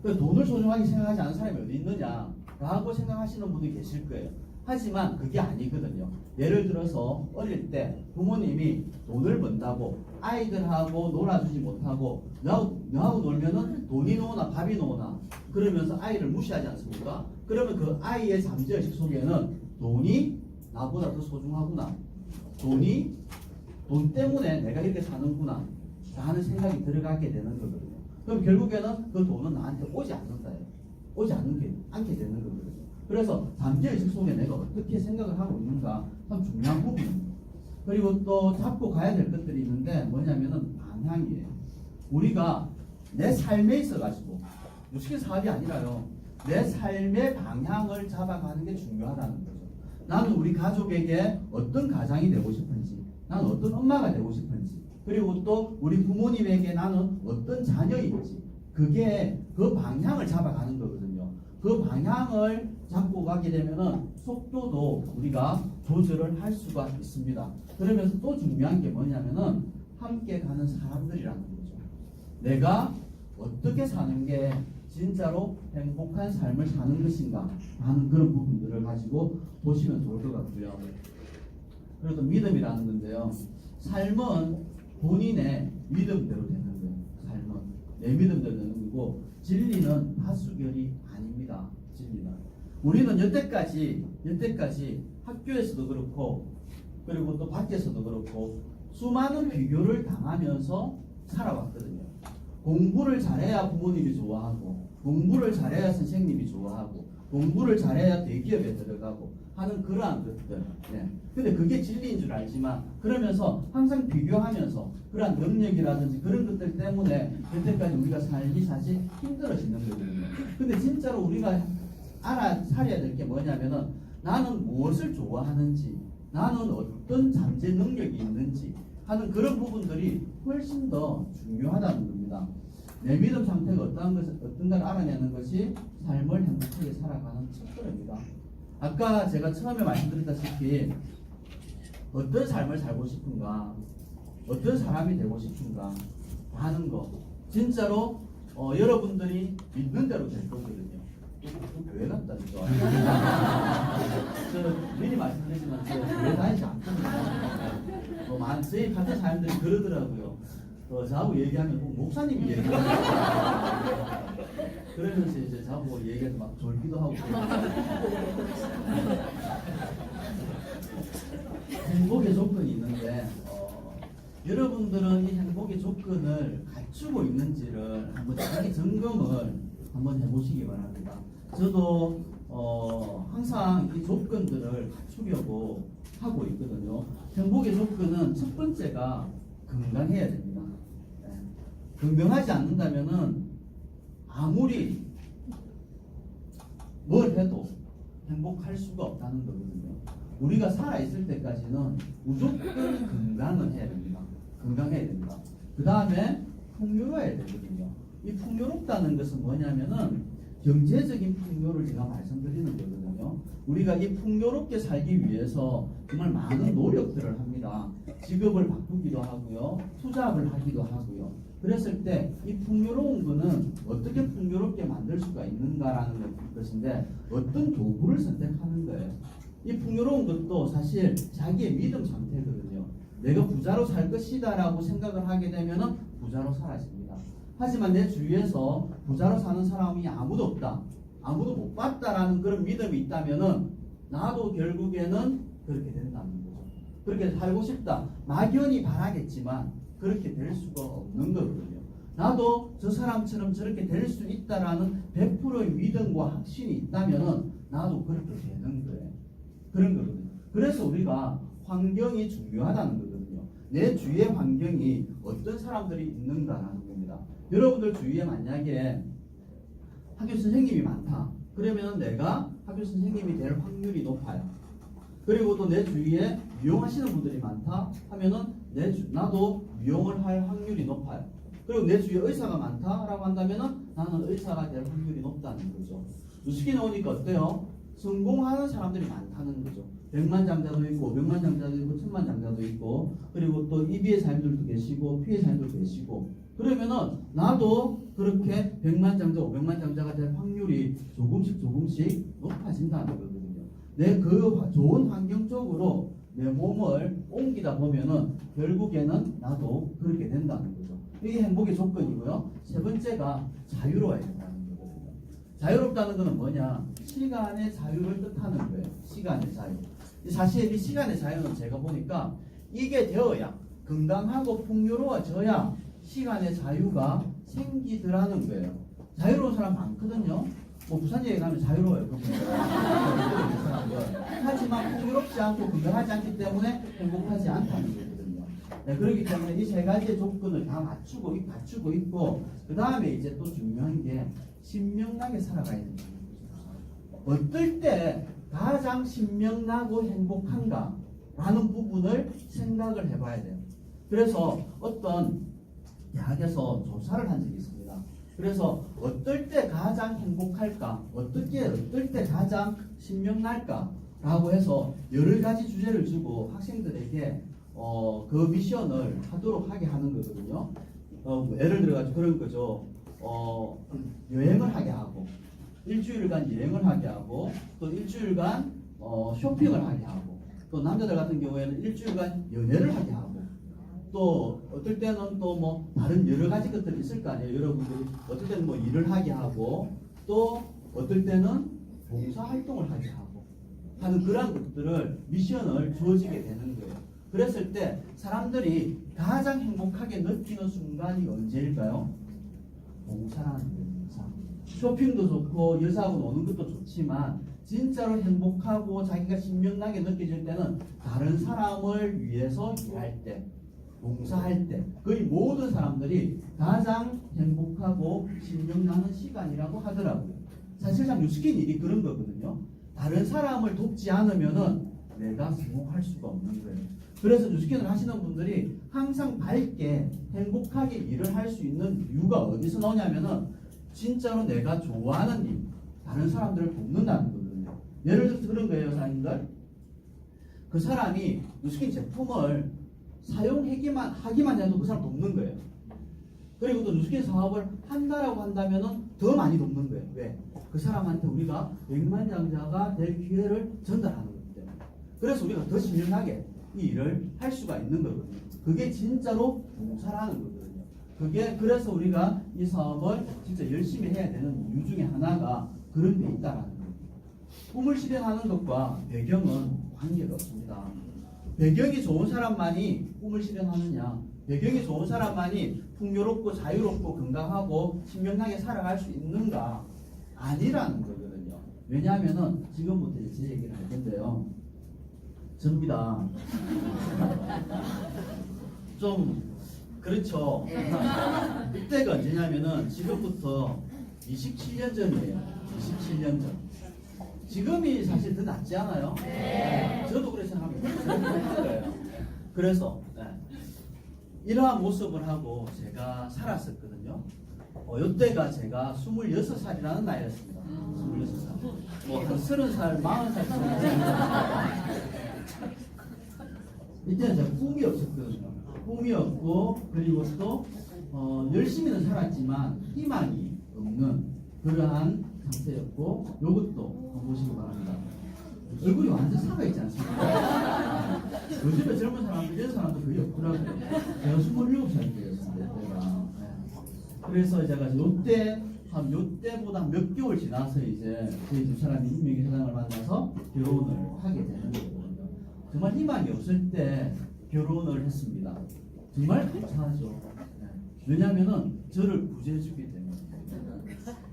돈을 소중하게 생각하지 않는 사람이 어디 있느냐라고 생각하시는 분이 계실 거예요. 하지만 그게 아니거든요. 예를 들어서 어릴 때 부모님이 돈을 번다고 아이들하고 놀아주지 못하고 너하고 놀면은 돈이 나오나 밥이 나오나 그러면서 아이를 무시하지 않습니까? 그러면 그 아이의 잠재의식 속에는 돈이 나보다 더 소중하구나. 돈 때문에 내가 이렇게 사는구나 라는 생각이 들어가게 되는 거거든요. 그럼 결국에는 그 돈은 나한테 오지 않는다예요. 오지 않게 되는 거거든요. 그래서 잠재의식 속에 내가 어떻게 생각을 하고 있는가 참 중요한 부분입니다. 그리고 또 잡고 가야 될 것들이 있는데 뭐냐면은 방향이에요. 우리가 내 삶에 있어가지고 무식의 사업이 아니라요. 내 삶의 방향을 잡아가는 게 중요하다는 거죠. 나는 우리 가족에게 어떤 가장이 되고 싶은지, 나는 어떤 엄마가 되고 싶은지, 그리고 또 우리 부모님에게 나는 어떤 자녀인지, 그게 그 방향을 잡아가는 거거든요. 그 방향을 잡고 가게 되면은 속도도 우리가 조절을 할 수가 있습니다. 그러면서 또 중요한 게 뭐냐면은 함께 가는 사람들이라는 거죠. 내가 어떻게 사는 게 진짜로 행복한 삶을 사는 것인가 하는 그런 부분들을 가지고 보시면 좋을 것 같고요. 그리고 또 믿음이라는 건데요. 삶은 본인의 믿음대로 되는 거예요. 삶은 내 믿음대로 되는 거고 진리는 다수결이 아닙니다. 진리는 우리는 여태까지 학교에서도 그렇고 그리고 또 밖에서도 그렇고 수많은 비교를 당하면서 살아왔거든요. 공부를 잘해야 부모님이 좋아하고 공부를 잘해야 선생님이 좋아하고 공부를 잘해야 대기업에 들어가고 하는 그러한 것들. 근데 그게 진리인 줄 알지만 그러면서 항상 비교하면서 그러한 능력이라든지 그런 것들 때문에 여태까지 우리가 삶이 사실 힘들어지는 거거든요. 근데 진짜로 우리가 살아야 될 게 뭐냐면은 나는 무엇을 좋아하는지 나는 어떤 잠재 능력이 있는지 하는 그런 부분들이 훨씬 더 중요하다는 겁니다. 내 믿음 상태가 어떤가를 알아내는 것이 삶을 행복하게 살아가는 첫걸음입니다. 아까 제가 처음에 말씀드렸다시피 어떤 삶을 살고 싶은가, 어떤 사람이 되고 싶은가 하는 거 진짜로 여러분들이 믿는 대로 될 거거든요. 교회 갔다 저 미리 말씀드리지만 저 교회 다니지 않거든요. 저희 같은 사람들이 그러더라고요. 저하고 얘기하면 목사님이 얘기하고 그러면서 이제 저하고 얘기해서 막 졸기도 하고 행복의 조건이 있는데 여러분들은 이 행복의 조건을 갖추고 있는지를 한번 자기 점검을 한번 해보시기 바랍니다. 저도 항상 이 조건들을 갖추려고 하고 있거든요. 행복의 조건은 첫 번째가 건강해야 됩니다. 건강하지 않는다면은 아무리 뭘 해도 행복할 수가 없다는 거거든요. 우리가 살아있을 때까지는 무조건 건강은 해야 됩니다. 건강해야 됩니다. 그 다음에 풍요로워야 되거든요. 이 풍요롭다는 것은 뭐냐면은 경제적인 풍요를 제가 말씀드리는 거거든요. 우리가 이 풍요롭게 살기 위해서 정말 많은 노력들을 합니다. 직업을 바꾸기도 하고요. 투잡을 하기도 하고요. 그랬을 때 이 풍요로운 거는 어떻게 풍요롭게 만들 수가 있는가라는 것인데 어떤 도구를 선택하는 거예요. 이 풍요로운 것도 사실 자기의 믿음 상태거든요. 내가 부자로 살 것이다 라고 생각을 하게 되면 부자로 살아집니다. 하지만 내 주위에서 부자로 사는 사람이 아무도 없다, 아무도 못 봤다라는 그런 믿음이 있다면은 나도 결국에는 그렇게 된다는 거죠. 그렇게 살고 싶다, 막연히 바라겠지만 그렇게 될 수가 없는 거거든요. 나도 저 사람처럼 저렇게 될 수 있다라는 100%의 믿음과 확신이 있다면은 나도 그렇게 되는 거예요. 그런 거거든요. 그래서 우리가 환경이 중요하다는 거거든요. 내 주위의 환경이 어떤 사람들이 있는가라는 겁니다. 여러분들 주위에 만약에 학교 선생님이 많다. 그러면 내가 학교 선생님이 될 확률이 높아요. 그리고 또 내 주위에 미용하시는 분들이 많다 하면은 나도 미용을 할 확률이 높아요. 그리고 내 주위에 의사가 많다라고 한다면은 나는 의사가 될 확률이 높다는 거죠. 뉴스키 나오니까 어때요? 성공하는 사람들이 많다는 거죠. 100만 장자도 있고 500만 장자도 있고 1000만 장자도 있고 그리고 또 EB의 사람들도 계시고 P의 사람들도 계시고 그러면은 나도 그렇게 100만 장자 500만 장자가 될 확률이 조금씩 높아진다는 거거든요. 내 그 좋은 환경 쪽으로 내 몸을 옮기다 보면은 결국에는 나도 그렇게 된다는 거죠. 이게 행복의 조건이고요. 세 번째가 자유로워야 된다는 거거든요. 자유롭다는 것은 뭐냐? 시간의 자유를 뜻하는 거예요. 시간의 자유. 사실 이 시간의 자유는 제가 보니까 이게 되어야 건강하고 풍요로워져야 시간의 자유가 생기더라는 거예요. 자유로운 사람 많거든요. 뭐 부산역에 가면 자유로워요. 하지만 풍요롭지 않고 건강하지 않기 때문에 행복하지 않다는 거거든요. 네, 그렇기 때문에 이 세 가지의 조건을 다 갖추고 있고 그 다음에 이제 또 중요한 게 신명나게 살아가야 된다는 거죠. 어떨 때 가장 신명나고 행복한가 라는 부분을 생각을 해봐야 돼요. 그래서 어떤 대학에서 조사를 한 적이 있습니다. 그래서 어떨 때 가장 행복할까, 어떨 때 가장 신명날까 라고 해서 여러 가지 주제를 주고 학생들에게 그 미션을 하도록 하게 하는 거거든요. 예를 들어가지고 그런 거죠. 여행을 하게 하고 일주일간 여행을 하게 하고 또 일주일간 쇼핑을 하게 하고 또 남자들 같은 경우에는 일주일간 연애를 하게 하고 또 어떨 때는 또 뭐 다른 여러 가지 것들이 있을 거 아니에요. 여러분들이 어떨 때는 뭐 일을 하게 하고 또 어떨 때는 봉사 활동을 하게 하고 하는 그런 것들을 미션을 주어지게 되는 거예요. 그랬을 때 사람들이 가장 행복하게 느끼는 순간이 언제일까요? 봉사라는 거예요. 봉사. 쇼핑도 좋고 여자하고 노는 것도 좋지만 진짜로 행복하고 자기가 신명나게 느껴질 때는 다른 사람을 위해서 일할 때, 봉사할 때 거의 모든 사람들이 가장 행복하고 신명나는 시간이라고 하더라고요. 사실상 뉴스킨 일이 그런 거거든요. 다른 사람을 돕지 않으면은 내가 성공할 수가 없는 거예요. 그래서 뉴스킨을 하시는 분들이 항상 밝게 행복하게 일을 할 수 있는 이유가 어디서 나오냐면은 진짜로 내가 좋아하는 일, 다른 사람들을 돕는다는 거거든요. 예를 들어서 그런 거예요, 사장님들. 그 사람이 뉴스킨 제품을 하기만 해도 그 사람 돕는 거예요. 그리고 또 뉴스킨 사업을 한다라고 한다면은 더 많이 돕는 거예요. 왜? 그 사람한테 우리가 100만 장자가 될 기회를 전달하는 거기 때문에. 그래서 우리가 더 신명하게 이 일을 할 수가 있는 거거든요. 그게 진짜로 봉사라는 거거든요. 그래서 우리가 이 사업을 진짜 열심히 해야 되는 이유 중에 하나가 그런 데 있다라는 거예요. 꿈을 실현하는 것과 배경은 관계가 없습니다. 배경이 좋은 사람만이 꿈을 실현하느냐, 배경이 좋은 사람만이 풍요롭고 자유롭고 건강하고 신명나게 살아갈 수 있는가? 아니라는 거거든요. 왜냐하면은 지금부터 제 얘기를 할 건데요. 접니다. 좀 그렇죠. 이때가 언제냐면은 지금부터 27년 전이에요. 27년 전. 지금이 사실 더 낫지 않아요? 네. 저도 그렇게 생각합니다. 그래서 이러한 모습을 하고 제가 살았었거든요. 이때가 제가 26살이라는 나이였습니다. 26살. 뭐한 30살, 40살 이때는 제가 꿈이 없었거든요. 꿈이 없고, 그리고 또 열심히는 살았지만 희망이 없는 그러한 상태였고, 요것도 한번 보시기 바랍니다. 얼굴이 완전 살아있지 않습니까? 요즘에 젊은 사람들, 이런 사람도 거의 없더라고요. 제가 27살 때였습니다. 그때가. 그래서 제가 요때보다 몇 개월 지나서 이제 저희 두 사람이 임명희 사장을 만나서 결혼을 하게 되는 거거든요. 정말 희망이 없을 때 결혼을 했습니다. 정말 감사하죠. 왜냐면은 저를 구제해주기 때문에.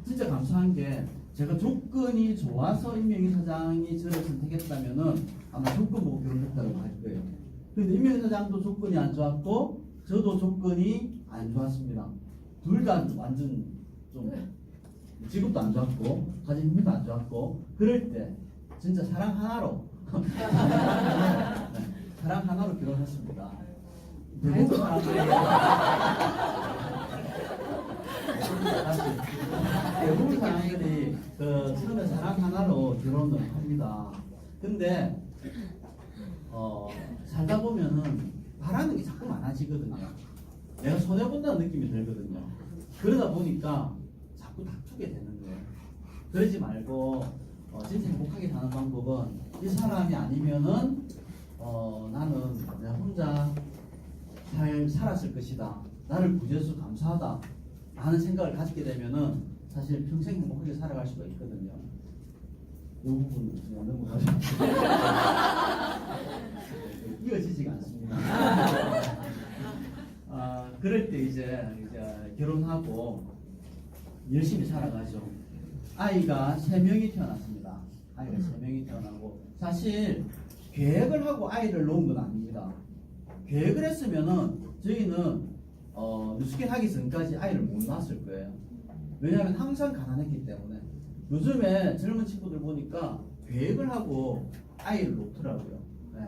진짜 감사한 게 제가 조건이 좋아서 임명희 사장이 저를 선택했다면은 아마 조건 보고 결혼했다고 할 거예요. 근데 임명희 사장도 조건이 안 좋았고 저도 조건이 안 좋았습니다. 둘 다 완전 좀 직업도 안 좋았고 가진 힘도 안 좋았고 그럴 때 진짜 사랑 하나로 사랑 하나로 결혼했습니다. 대부분 사람들이 대부분 사람들이 처음에 사랑 하나로 결혼을 합니다. 근데 살다 보면은 바라는 게 자꾸 많아지거든요. 내가 손해본다는 느낌이 들거든요. 그러다 보니까 자꾸 다투게 되는 거예요. 그러지 말고 진짜 행복하게 사는 방법은 이 사람이 아니면은 나는 내가 혼자 잘 살았을 것이다. 나를 구제해서 감사하다. 라는 생각을 가지게 되면은 사실 평생 행복하게 살아갈 수가 있거든요. 이 부분은 그냥 넘어가죠. 이어지지가 않습니다. 그럴 때 이제 결혼하고 열심히 살아가죠. 아이가 3명이 태어났습니다. 아이가 3명이 태어나고 사실 계획을 하고 아이를 놓은 건 아닙니다. 계획을 했으면은 저희는 뉴스킨 하기 전까지 아이를 못 낳았을 거예요. 왜냐하면 항상 가난했기 때문에. 요즘에 젊은 친구들 보니까 계획을 하고 아이를 놓더라고요. 네.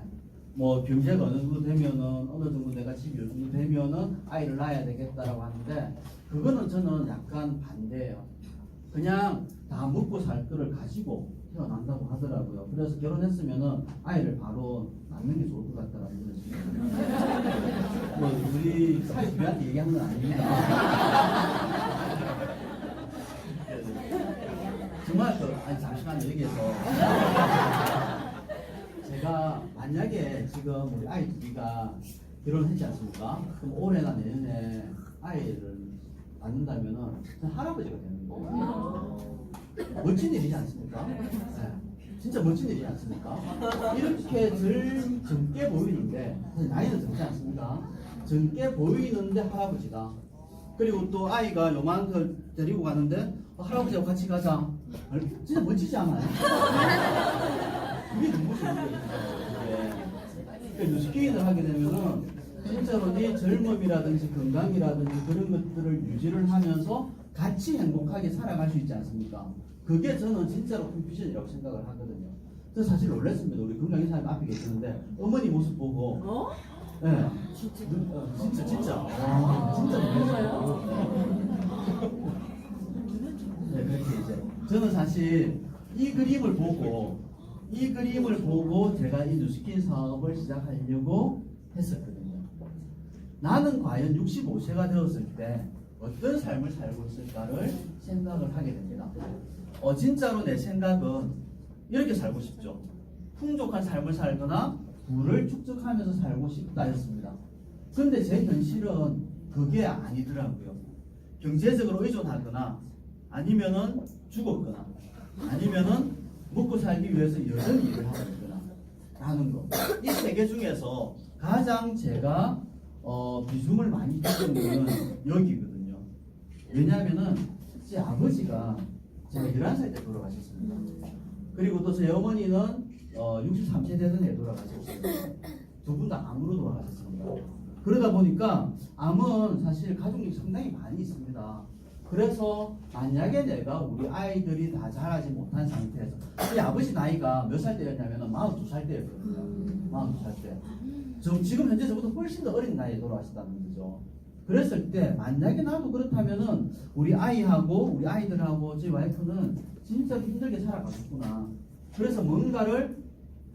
뭐 경제가 어느 정도 되면은 어느 정도 내가 집이 어느 정도 되면은 아이를 낳아야 되겠다라고 하는데 그거는 저는 약간 반대예요. 그냥 다 먹고 살 거를 가지고 태어난다고 하더라고요. 그래서 결혼했으면은 아이를 바로 낳는 게 좋을 것 같다라는 거죠. 뭐 우리 사회주의한테 얘기하는 건 아닙니다. 정말 아니 잠시만 얘기해서 제가 만약에 지금 우리 아이 둘이가 결혼했지 않습니까? 그럼 올해나 내년에 아이를 낳는다면은 할아버지가 되는 거예요. 멋진 일이지 않습니까? 네. 진짜 멋진 일이지 않습니까? 이렇게 젊게 보이는데 나이는 젊지 않습니까? 젊게 보이는데 할아버지다. 그리고 또 아이가 요만큼 데리고 가는데 할아버지하고 같이 가자. 진짜 멋지지 않아요? 그게 너무 좋은 거예요. 뉴스게인을 하게 되면은 진짜로 네 젊음이라든지 건강이라든지 그런 것들을 유지를 하면서 같이 행복하게 살아갈 수 있지 않습니까? 그게 저는 진짜로 큰 비전이라고 생각을 하거든요. 저 사실 놀랐습니다. 우리 건강의 사람 앞에 계시는데 어머니 모습 보고 네. 진짜 와, 진짜 놀랐어요. 네, 그렇게 이제 저는 사실 이 그림을 보고 제가 이 뉴스킨 사업을 시작하려고 했었거든요. 나는 과연 65세가 되었을 때 어떤 삶을 살고 있을까를 생각을 하게 됩니다. 진짜로 내 생각은 이렇게 살고 싶죠. 풍족한 삶을 살거나 부를 축적하면서 살고 싶다 했습니다. 근데 제 현실은 그게 아니더라고요. 경제적으로 의존하거나 아니면은 죽었거나 아니면은 먹고 살기 위해서 여전히 일을 하고 있거나 라는 거. 이 세 개 중에서 가장 제가 비중을 많이 두는 거는 여기거든요. 왜냐하면은 제 아버지가 제가 11살 때 돌아가셨습니다. 그리고 또 제 어머니는 63세 되던 해 돌아가셨습니다. 두 분 다 암으로 돌아가셨습니다. 그러다 보니까 암은 사실 가족력이 상당히 많이 있습니다. 그래서 만약에 내가 우리 아이들이 다 자라지 못한 상태에서 우리 아버지 나이가 몇 살 때였냐면 42살 때였거든요. 42살 때. 지금 현재 저보다 훨씬 더 어린 나이에 돌아가셨다는 거죠. 그랬을 때 만약에 나도 그렇다면은 우리 아이하고 우리 아이들하고 제 와이프는 진짜 힘들게 살아가셨구나. 그래서 뭔가를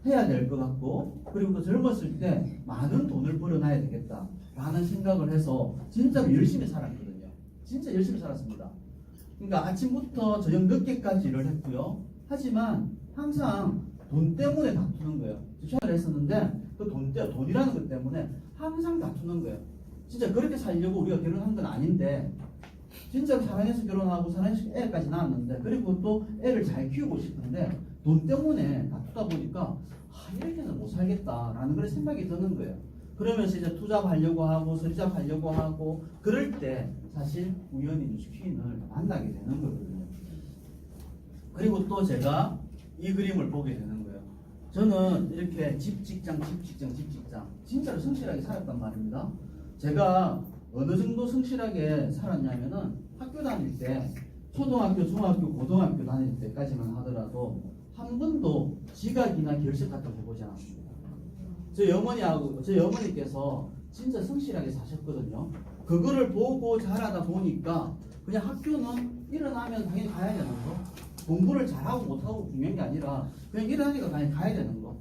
해야 될 것 같고, 그리고 또 젊었을 때 많은 돈을 벌어놔야 되겠다라는 생각을 해서 진짜로 열심히 살았거든요. 진짜 열심히 살았습니다. 그러니까 아침부터 저녁 늦게까지 일을 했고요. 하지만 항상 돈 때문에 다투는 거예요. 생활을 했었는데 그 돈이라는 것 때문에 항상 다투는 거예요. 진짜 그렇게 살려고 우리가 결혼한 건 아닌데, 진짜 사랑해서 결혼하고 사랑해서 애까지 낳았는데, 그리고 또 애를 잘 키우고 싶은데 돈 때문에 다투다 보니까 이렇게는 못 살겠다라는 그런 생각이 드는 거예요. 그러면서 이제 투잡하려고 하고 서리잡하려고 하고, 그럴 때 사실 우연히 뉴스퀸을 만나게 되는 거거든요. 그리고 또 제가 이 그림을 보게 되는 거예요. 저는 이렇게 집 직장 진짜로 성실하게 살았단 말입니다. 제가 어느 정도 성실하게 살았냐면은 학교 다닐 때, 초등학교, 중학교, 고등학교 다닐 때까지만 하더라도 한 번도 지각이나 결석 같은 거 해보지 않았습니다. 저희 어머니께서 진짜 성실하게 사셨거든요. 그거를 보고 자라다 보니까 그냥 학교는 일어나면 당연히 가야 되는 거, 공부를 잘하고 못하고 중요한 게 아니라 그냥 일어나니까 당연히 가야 되는 거.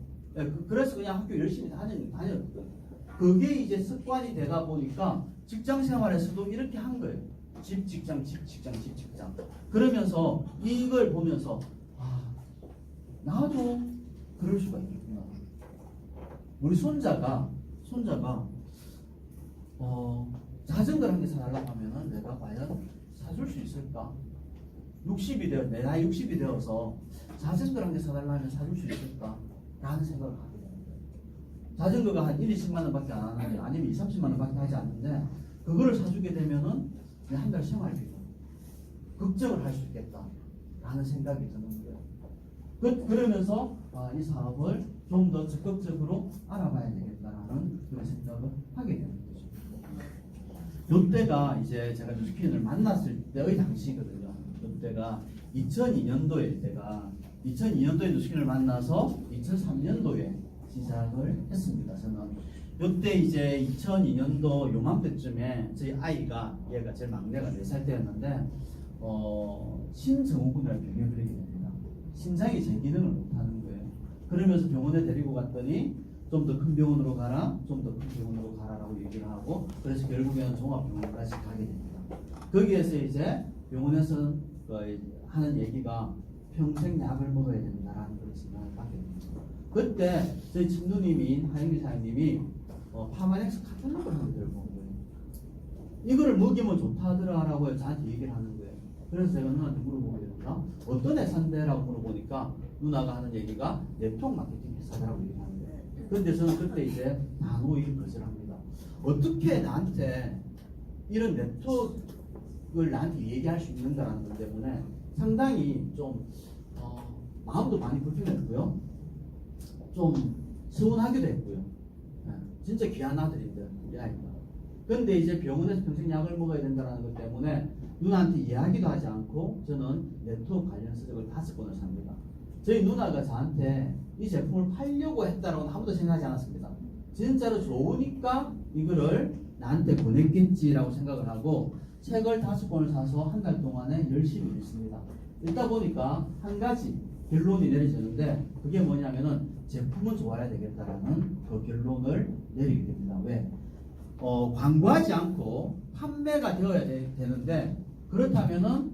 그래서 그냥 학교 열심히 다녔거든요. 그게 이제 습관이 되다 보니까 직장 생활에서도 이렇게 한 거예요. 집 직장. 그러면서 이걸 보면서 나도 그럴 수가 있겠구나. 우리 손자가 자전거를 한 개 사달라고 하면은 내가 과연 사줄 수 있을까? 내 나이 60이 되어서 자전거를 한 개 사달라면 사줄 수 있을까? 라는 생각을 하게 됩니다. 자전거가 한 1, 20만 원밖에 안 하는데, 아니면 2, 30만 원밖에 하지 않는데, 그거를 사주게 되면은 내 한 달 생활비로 걱정을 할 수 있겠다 라는 생각이 드는 거예요. 그러면서 이 사업을 좀 더 적극적으로 알아봐야 되겠다라는 그런 생각을 하게 되는 거죠. 이때가 이제 제가 뉴스퀸을 만났을 때의 당시거든요. 이때가 2002년도에 2002년도에 뉴스퀸을 만나서 2003년도에 시작을 했습니다. 저는 이때 이제 2002년도 요맘때쯤에 저희 아이가, 얘가 제 막내가 4살 때였는데 신증후군이라는 병에 걸리게 됩니다. 심장이 제 기능을 못하는 거예요. 그러면서 병원에 데리고 갔더니 좀 더 큰 병원으로 가라, 좀 더 큰 병원으로 가라라고 얘기를 하고, 그래서 결국에는 종합병원까지 가게 됩니다. 거기에서 이제 병원에서 하는 얘기가 평생 약을 먹어야 된다라는 그런 진단을 받게 됩니다. 그때 저희 집누님인 하영기 사장님이 파마넥스 카탈로그를 하나 들고 온 거예요. 이거를 먹이면 좋다 하더라라고 저한테 얘기를 하는 거예요. 그래서 제가 누나한테 물어보게 됩니다. 어떤 회사인데라고 물어보니까 누나가 하는 얘기가 네트워크 마케팅 회사라고 얘기하는 거예요. 그런데 저는 그때 이제 단호히 거절합니다. 어떻게 나한테 이런 네트워크를 나한테 얘기할 수 있는가라는 것 때문에 상당히 좀 마음도 많이 불편했고요. 좀 서운하기도 했고요. 진짜 귀한 아들인데 우리 아이가. 그런데 이제 병원에서 평생 약을 먹어야 된다는 것 때문에 누나한테 이야기도 하지 않고 저는 네트워크 관련 서적을 5권을 삽니다. 저희 누나가 저한테 이 제품을 팔려고 했다라고는 한 번도 생각하지 않았습니다. 진짜로 좋으니까 이거를 나한테 보냈겠지라고 생각을 하고 책을 5권을 사서 한 달 동안에 열심히 읽습니다. 읽다 보니까 한 가지 결론이 내려지는데, 그게 뭐냐면은 제품은 좋아야 되겠다라는 그 결론을 내리게 됩니다. 왜? 광고하지 않고 판매가 되어야 되는데, 그렇다면은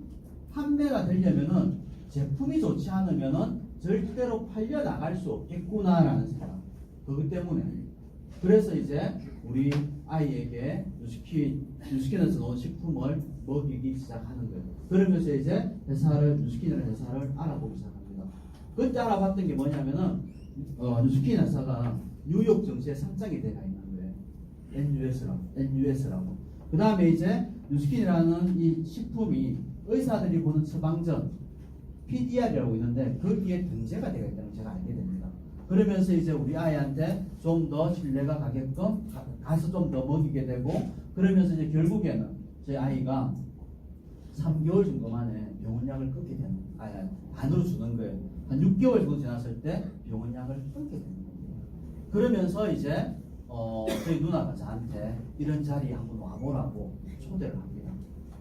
판매가 되려면은 제품이 좋지 않으면은 절대로 팔려 나갈 수 없겠구나라는 생각. 그것 때문에. 그래서 이제 우리 아이에게 뉴스킨에서 넣은 식품을 먹이기 시작하는 거예요. 그러면서 이제 뉴스킨이라는 회사를 알아보기 시작합니다. 그때 알아봤던 게 뭐냐면은 뉴스킨 회사가 뉴욕 증시에 상장이 되어 있는 거예요. NUS라고. 그 다음에 이제 뉴스킨이라는 이 식품이 의사들이 보는 처방전 PDR이라고 있는데 거기에 등재가 되어 있다는 걸 제가 알게 됩니다. 그러면서 이제 우리 아이한테 좀 더 신뢰가 가게끔 가서 좀 더 먹이게 되고, 그러면서 이제 결국에는 저희 아이가 3개월 정도 만에 병원약을 끊게 되는, 반으로 주는 거예요. 한 6개월 정도 지났을 때 병원약을 끊게 되는 겁니다. 그러면서 이제 저희 누나가 저한테 이런 자리에 한번 와보라고 초대를 합니다.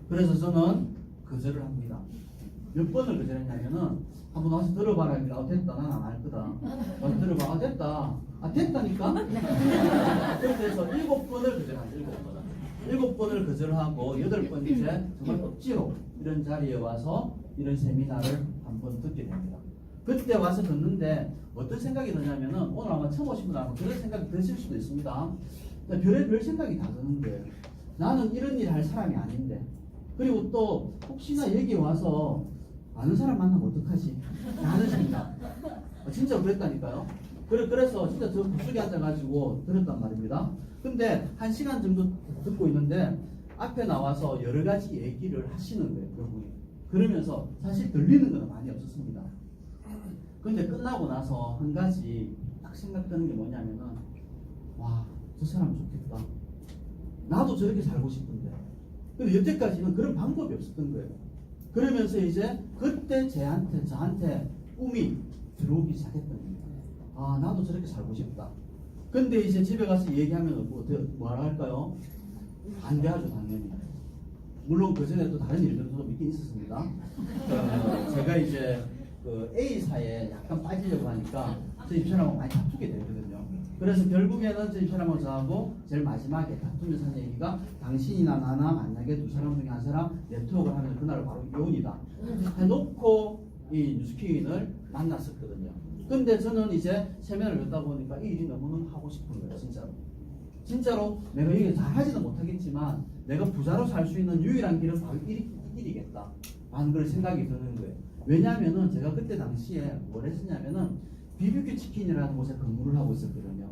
그래서 저는 거절을 합니다. 몇 번을 거절했냐면은 한번 와서 들어봐라. 됐다. 난 안 할 거다. 와서 들어봐. 됐다. 됐다니까? 그렇게 해서 7번을 거절합니다. 7번을 거절하고 8번째 정말 억지로 이런 자리에 와서 이런 세미나를 한번 듣게 됩니다. 그때 와서 듣는데 어떤 생각이 드냐면은 오늘 아마 처음 오신 분은 아마 그런 생각이 드실 수도 있습니다. 별의별 생각이 다 드는 거예요. 나는 이런 일 할 사람이 아닌데, 그리고 또 혹시나 여기 와서 아는 사람 만나면 어떡하지? 라는 생각. 진짜 그랬다니까요. 그래서 진짜 저 구석에 앉아가지고 들었단 말입니다. 근데 1시간 정도 듣고 있는데 앞에 나와서 여러 가지 얘기를 하시는 거예요, 그분이. 그러면서 사실 들리는 건 많이 없었습니다. 근데 끝나고 나서 한 가지 딱 생각드는 게 뭐냐면은, 와, 저 사람 좋겠다. 나도 저렇게 살고 싶은데. 근데 여태까지는 그런 방법이 없었던 거예요. 그러면서 이제 그때 저한테 꿈이 들어오기 시작했던 겁니다. 아, 나도 저렇게 살고 싶다. 근데 이제 집에 가서 얘기하면 뭐라 할까요? 반대하죠, 당연히. 물론 그 전에 또 다른 일들도 있긴 있었습니다. 제가 이제 그 A사에 약간 빠지려고 하니까 저 입사람하고 많이 다투게 되거든요. 그래서 결국에는 저 입사람하고 저하고 제일 마지막에 다투면서 한 얘기가, 당신이나 나나 만약에 두 사람 중에 한 사람 네트워크를 하면 그날 바로 이혼이다 해놓고 이 뉴스퀴인을 만났었거든요. 근데 저는 이제 세미나를 듣다 보니까 이 일이 너무너무 하고 싶은 거예요, 진짜로 내가 이게 잘 하지는 못하겠지만 내가 부자로 살 수 있는 유일한 길은 바로 이 길이겠다 라는 그런 생각이 드는 거예요. 왜냐하면은 제가 그때 당시에 뭘 했었냐면은 BBQ 치킨이라는 곳에 근무를 하고 있었거든요.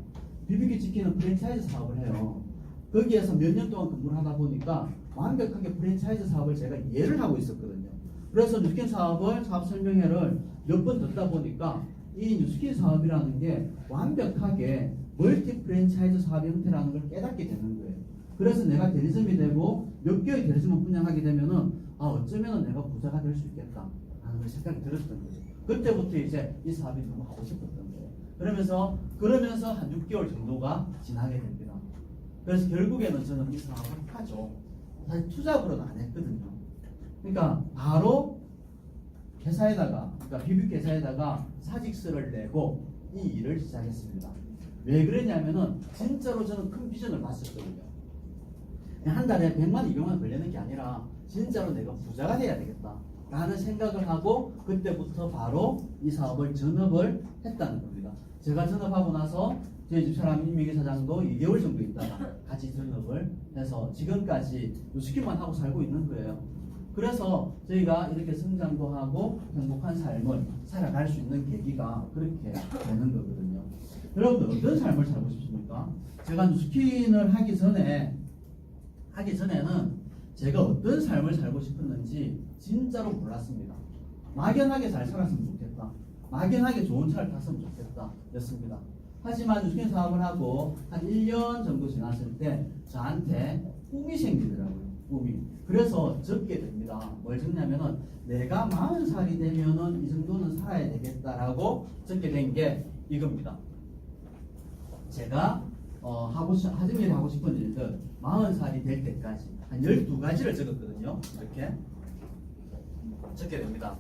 BBQ 치킨은 프랜차이즈 사업을 해요. 거기에서 몇 년 동안 근무를 하다 보니까 완벽하게 프랜차이즈 사업을 제가 이해를 하고 있었거든요. 그래서 뉴스킨 사업 설명회를 몇 번 듣다 보니까 이 뉴스킨 사업이라는 게 완벽하게 멀티 프랜차이즈 사업의 형태라는 걸 깨닫게 되는 거예요. 그래서 내가 대리점이 되고 몇 개의 대리점을 분양하게 되면은 어쩌면은 내가 부자가 될 수 있겠다 하는 생각이 들었던 거죠. 그때부터 이제 이 사업이 너무 하고 싶었던 거예요. 그러면서 한 6개월 정도가 지나게 됩니다. 그래서 결국에는 저는 이 사업을 하죠. 사실 투잡으로는 안 했거든요. 그러니까 바로 회사에다가, 그러니까 BBQ 회사에다가 사직서를 내고 이 일을 시작했습니다. 왜 그랬냐면은 진짜로 저는 큰 비전을 봤었거든요. 한 달에 100만, 200만 벌려는 게 아니라 진짜로 내가 부자가 돼야 되겠다 라는 생각을 하고 그때부터 바로 이 사업을 전업을 했다는 겁니다. 제가 전업하고 나서 저희 집사람 임미기 사장도 2개월 정도 있다가 같이 전업을 해서 지금까지 뉴스킨만 하고 살고 있는 거예요. 그래서 저희가 이렇게 성장도 하고 행복한 삶을 살아갈 수 있는 계기가 그렇게 되는 거거든요. 여러분 어떤 삶을 살고 싶습니까? 제가 뉴스킨을 하기 전에는 제가 어떤 삶을 살고 싶었는지 진짜로 몰랐습니다. 막연하게 잘 살았으면 좋겠다. 막연하게 좋은 차를 탔으면 좋겠다 였습니다. 하지만 뉴스킨 사업을 하고 한 1년 정도 지났을 때 저한테 꿈이 생기더라고요. 꿈이. 그래서 적게 됩니다. 뭘 적냐면은 내가 40살이 되면은 이 정도는 살아야 되겠다라고 적게 된 게 이겁니다. 제가 하정일이 하고 싶은 일들 40살이 될 때까지 한 12가지를 적었거든요. 이렇게 적게 됩니다.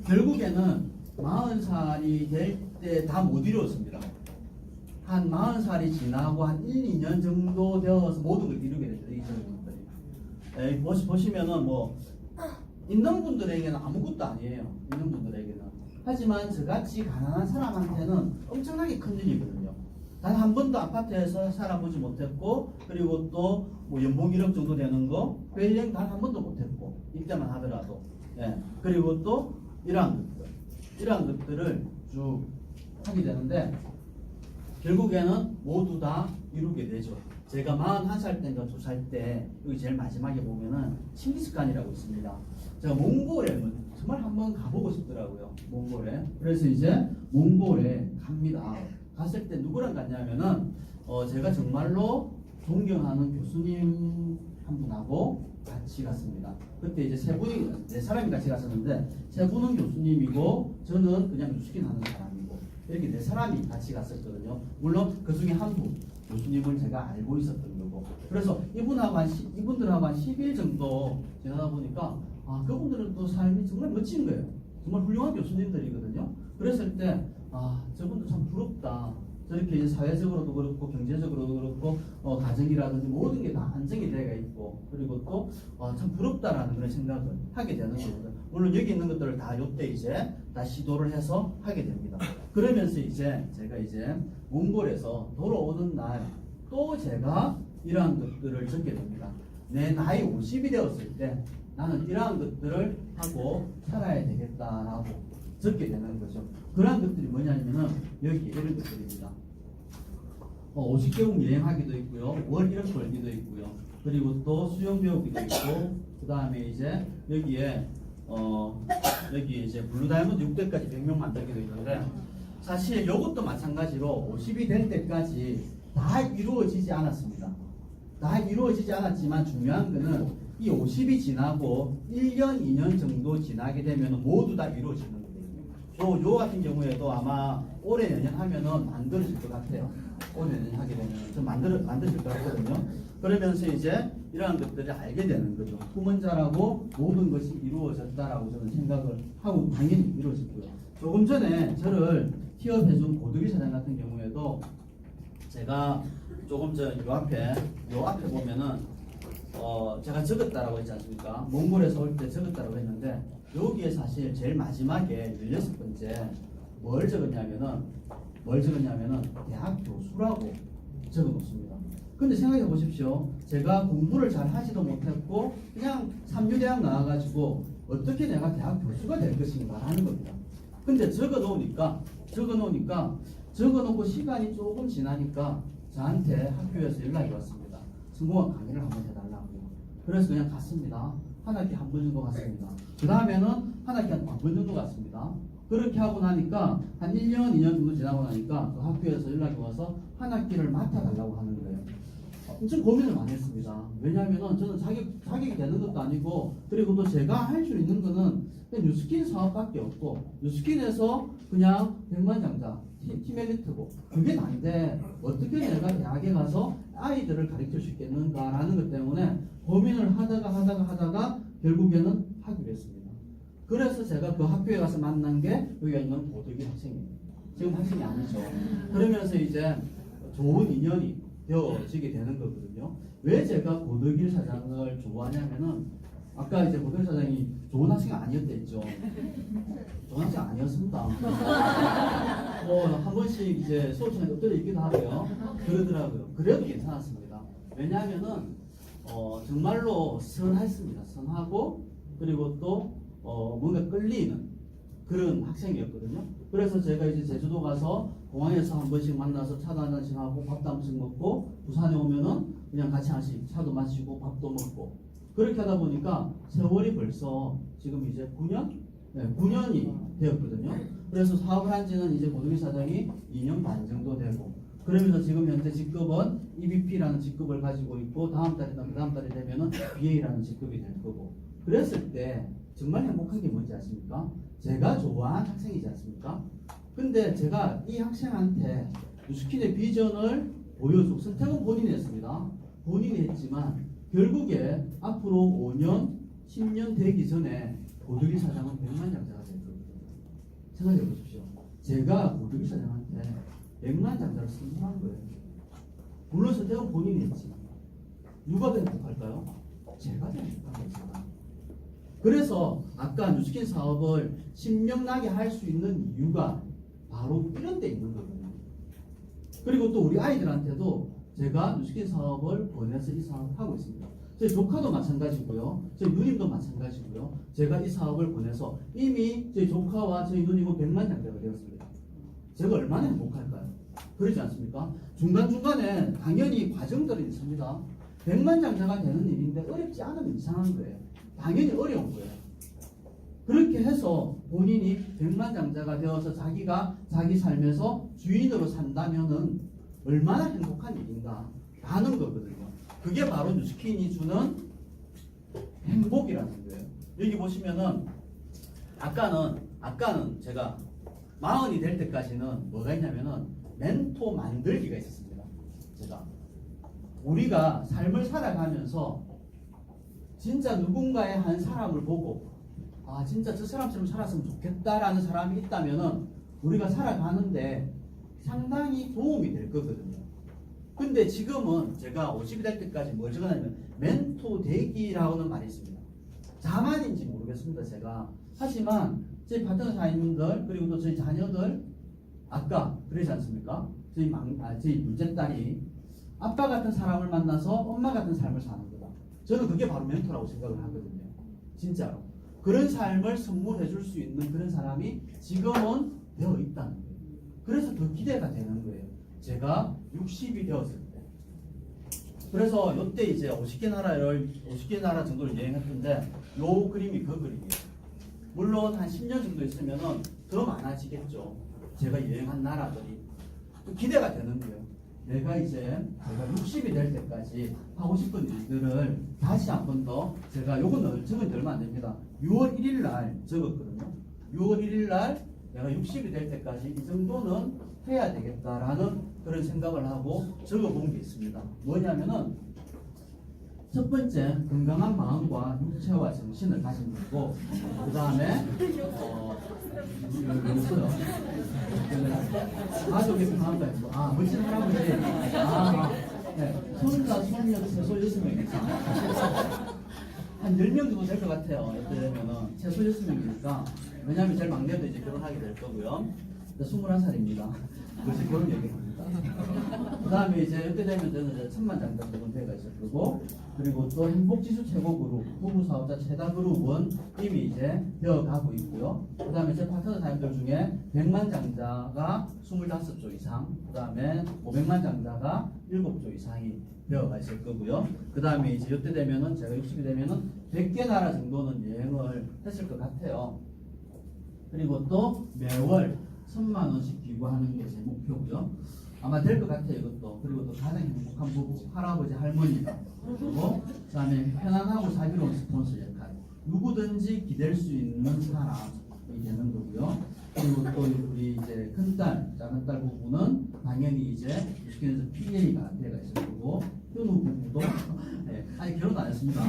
결국에는 40살이 될 때 다 못 이루었습니다. 한 40살이 지나고 한 1, 2년 정도 되어서 모든 걸 이루게 됐죠. 이 분들이. 보시면은 뭐 있는 분들에게는 아무것도 아니에요. 있는 분들에게는. 하지만 저같이 가난한 사람한테는 엄청나게 큰 일이거든요. 단 한 번도 아파트에서 살아보지 못했고, 그리고 또 뭐 연봉 1억 정도 되는 거 벨령 단 한 번도 못했고, 이때만 하더라도. 예. 그리고 또 이러한 것들을 쭉 하게 되는데 결국에는 모두 다 이루게 되죠. 제가 41살 때인가 2살 때 여기 제일 마지막에 보면은 칭기스칸이라고 있습니다. 제가 몽골에 정말 한번 가보고 싶더라고요. 몽골에. 그래서 이제 몽골에 갑니다. 갔을 때 누구랑 갔냐면은 제가 정말로 존경하는 교수님 한 분하고 같이 갔습니다. 그때 이제 네 사람이 같이 갔었는데 세 분은 교수님이고 저는 그냥 뉴스킨 하는 사람이고 이렇게 네 사람이 같이 갔었거든요. 물론 그 중에 한 분, 교수님을 제가 알고 있었던 거고, 그래서 이분들하고 한 10일 정도 지나다 보니까 그분들은 또 삶이 정말 멋진 거예요. 정말 훌륭한 교수님들이거든요. 그랬을 때 저분도 참 부럽다. 저렇게 이제 사회적으로도 그렇고 경제적으로도 그렇고 가정이라든지 모든 게 다 안정이 되어 있고, 그리고 또 참 부럽다라는 그런 생각을 하게 되는 거거든요. 물론 여기 있는 것들을 다 요때 이제 다 시도를 해서 하게 됩니다. 그러면서 이제 제가 이제 몽골에서 돌아오는 날 또 제가 이러한 것들을 적게 됩니다. 내 나이 50이 되었을 때 나는 이러한 것들을 하고 살아야 되겠다라고 적게 되는 거죠. 그러한 것들이 뭐냐면은 여기 이런 것들입니다. 50개국 여행하기도 있고요. 월 1억 벌기도 있고요. 그리고 또 수영 배우기도 있고, 그 다음에 이제 여기에 여기 이제 블루 다이아몬드 6대까지 100명 만들기도 있는데, 사실 이것도 마찬가지로 50이 될 때까지 다 이루어지지 않았습니다. 다 이루어지지 않았지만 중요한 거는 이 50이 지나고 1년, 2년 정도 지나게 되면 모두 다 이루어지는 거예요. 요 같은 경우에도 아마 올해 내년 하면은 만들어질 것 같아요. 올해 내년 하게 되면 좀 만드실 것 같거든요. 그러면서 이제 이러한 것들을 알게 되는 거죠. 꿈은 자라고 모든 것이 이루어졌다라고 저는 생각을 하고 당연히 이루어졌고요. 조금 전에 저를 티업해준 고두기 사장 같은 경우에도 제가 조금 전 요 앞에 보면은 제가 적었다라고 했지 않습니까? 몽골에서 올 때 적었다라고 했는데, 여기에 사실 제일 마지막에 16번째 뭘 적었냐면은 대학 교수라고 적어 놓습니다. 근데 생각해 보십시오. 제가 공부를 잘 하지도 못했고 그냥 삼류대학 나와가지고 어떻게 내가 대학 교수가 될 것인가 하는 겁니다. 근데 적어 놓고 시간이 조금 지나니까 저한테 학교에서 연락이 왔습니다. 성공학 강의를 한번 해달라고요. 그래서 그냥 갔습니다. 한 학기 한 번 정도 갔습니다. 그 다음에는 한 학기 한 번 정도 갔습니다. 그렇게 하고 나니까 한 1년, 2년 정도 지나고 나니까 그 학교에서 연락이 와서 한 학기를 맡아달라고 하는 거예요. 엄청 고민을 많이 했습니다. 왜냐하면 저는 자격이 되는 것도 아니고, 그리고 또 제가 할 수 있는 거는 그냥 뉴스킨 사업밖에 없고, 뉴스킨에서 그냥 백만장자, 팀엘리트고, 그게 난데 어떻게 내가 대학에 가서 아이들을 가르칠 수 있겠는가라는 것 때문에 고민을 하다가 결국에는 하기로 했습니다. 그래서 제가 그 학교에 가서 만난 게 여기가 있는 고두기 학생이에요. 지금 학생이 아니죠. 그러면서 이제 좋은 인연이 되어지게 되는 거거든요. 왜 제가 고두기 사장을 좋아하냐면은, 아까 이제 고두기 사장이 좋은 학생이 아니었댔죠. 좋은 학생 아니었습니다. 한 번씩 이제 수업 시간에 엎드려 있기도 하고요. 그러더라고요. 그래도 괜찮았습니다. 왜냐하면은 정말로 선했습니다. 선하고, 그리고 또 뭔가 끌리는 그런 학생이었거든요. 그래서 제가 이제 제주도 가서 공항에서 한 번씩 만나서 차도 한 잔씩 하고 밥도 한 번씩 먹고, 부산에 오면은 그냥 같이 한씩 차도 마시고 밥도 먹고, 그렇게 하다 보니까 세월이 벌써 지금 이제 9년이 되었거든요. 그래서 사업을 한 지는 이제 고두기 사장이 2년 반 정도 되고, 그러면서 지금 현재 직급은 EVP라는 직급을 가지고 있고, 다음 달이나 그 다음 달이 되면은 BA라는 직급이 될 거고, 그랬을 때 정말 행복한 게 뭔지 아십니까? 제가 좋아하는 학생이지 않습니까? 근데 제가 이 학생한테 뉴스킨의 비전을 보여주고, 선택은 본인이 했습니다. 본인이 했지만 결국에 앞으로 5년, 10년 되기 전에 고두기 사장은 백만장자가 될 거거든요. 생각해 보십시오. 제가 고두기 사장한테 백만장자를 선물한 거예요. 물론 선택은 본인이 했지만 누가 더 행복할까요? 제가 더 행복한 거죠. 그래서 아까 뉴스킨 사업을 신명나게 할 수 있는 이유가 바로 이런 데 있는 거거든요. 그리고 또 우리 아이들한테도 제가 뉴스킨 사업을 보내서 이 사업을 하고 있습니다. 저희 조카도 마찬가지고요. 저희 누님도 마찬가지고요. 제가 이 사업을 보내서 이미 저희 조카와 저희 누님은 백만장자가 되었습니다. 제가 얼마나 행복할까요? 그러지 않습니까? 중간중간에 당연히 과정들이 있습니다. 백만장자가 되는 일인데 어렵지 않으면 이상한 거예요. 당연히 어려운 거예요. 그렇게 해서 본인이 백만장자가 되어서 자기가 자기 삶에서 주인으로 산다면은 얼마나 행복한 일인가 하는 거거든요. 그게 바로 뉴스킨이 주는 행복이라는 거예요. 여기 보시면은 아까는 제가 40이 될 때까지는 뭐가 있냐면은 멘토 만들기가 있었습니다. 제가 우리가 삶을 살아가면서 진짜 누군가의 한 사람을 보고 아 진짜 저 사람처럼 살았으면 좋겠다라는 사람이 있다면은 우리가 살아가는데 상당히 도움이 될 거거든요. 근데 지금은 제가 50이 될 때까지 뭘 적어놨냐면 멘토 되기라고는 말이 있습니다. 자만인지 모르겠습니다. 제가 하지만 제 파트너 사님들 그리고 또 저희 자녀들 아까 그러지 않습니까? 저희 둘째 딸이 아빠 같은 사람을 만나서 엄마 같은 삶을 사는 거다. 저는 그게 바로 멘토라고 생각을 하거든요. 진짜로. 그런 삶을 선물해 줄 수 있는 그런 사람이 지금은 되어 있다는 거예요. 그래서 더 기대가 되는 거예요. 제가 60이 되었을 때. 그래서 이때 이제 50개 나라 정도를 여행했는데 요 그림이 그 그림이에요. 물론 한 10년 정도 있으면은 더 많아지겠죠. 제가 여행한 나라들이. 또 기대가 되는 거예요. 내가 60이 될 때까지 하고 싶은 일들을 다시 한 번 더 제가 요거는 적은 지 얼마 안 됩니다. 6월 1일 날 적었거든요. 6월 1일 날 내가 60이 될 때까지 이 정도는 해야 되겠다라는 그런 생각을 하고 적어본 게 있습니다. 뭐냐면은 첫 번째 건강한 마음과 육체와 정신을 가진 거고 그 다음에 가족의 평안과 행복 멋진 할아버지 네. 손자 손녀 최소 6명이니까 한 10명 정도 될 것 같아요. 이때 되면은 최소 6명이니까 왜냐하면 제일 막내도 이제 결혼하게 될 거고요. 21살입니다. 그것이 결혼 얘기합니다. 그 다음에 이제 이때 되면 저는 이제 1000만 장자 대가 있을 거고 그리고 또 행복지수 최고 그룹 부부사업자 최다 그룹은 이미 이제 되어가고 있고요. 그 다음에 제 파트너 사람들 중에 100만 장자가 25조 이상 그 다음에 500만 장자가 7조 이상이 되어가 있을 거고요. 그 다음에 이제 이때 되면은 제가 60이 되면은 100개 나라 정도는 여행을 했을 것 같아요. 그리고 또 매월 1000만 원씩 기부하는 게 제 목표고요. 아마 될 것 같아요, 이것도. 그리고 또 가장 행복한 부부, 할아버지, 할머니가. 그리고 그 다음에 편안하고 사비로운 스폰서 역할. 누구든지 기댈 수 있는 사람이 되는 거고요. 그리고 또 우리 이제 큰딸, 작은딸 부부는 당연히 이제 유식에서 PA가 되가 있을 거고, 현우 부부도, 네, 아니, 결혼 안 했습니다.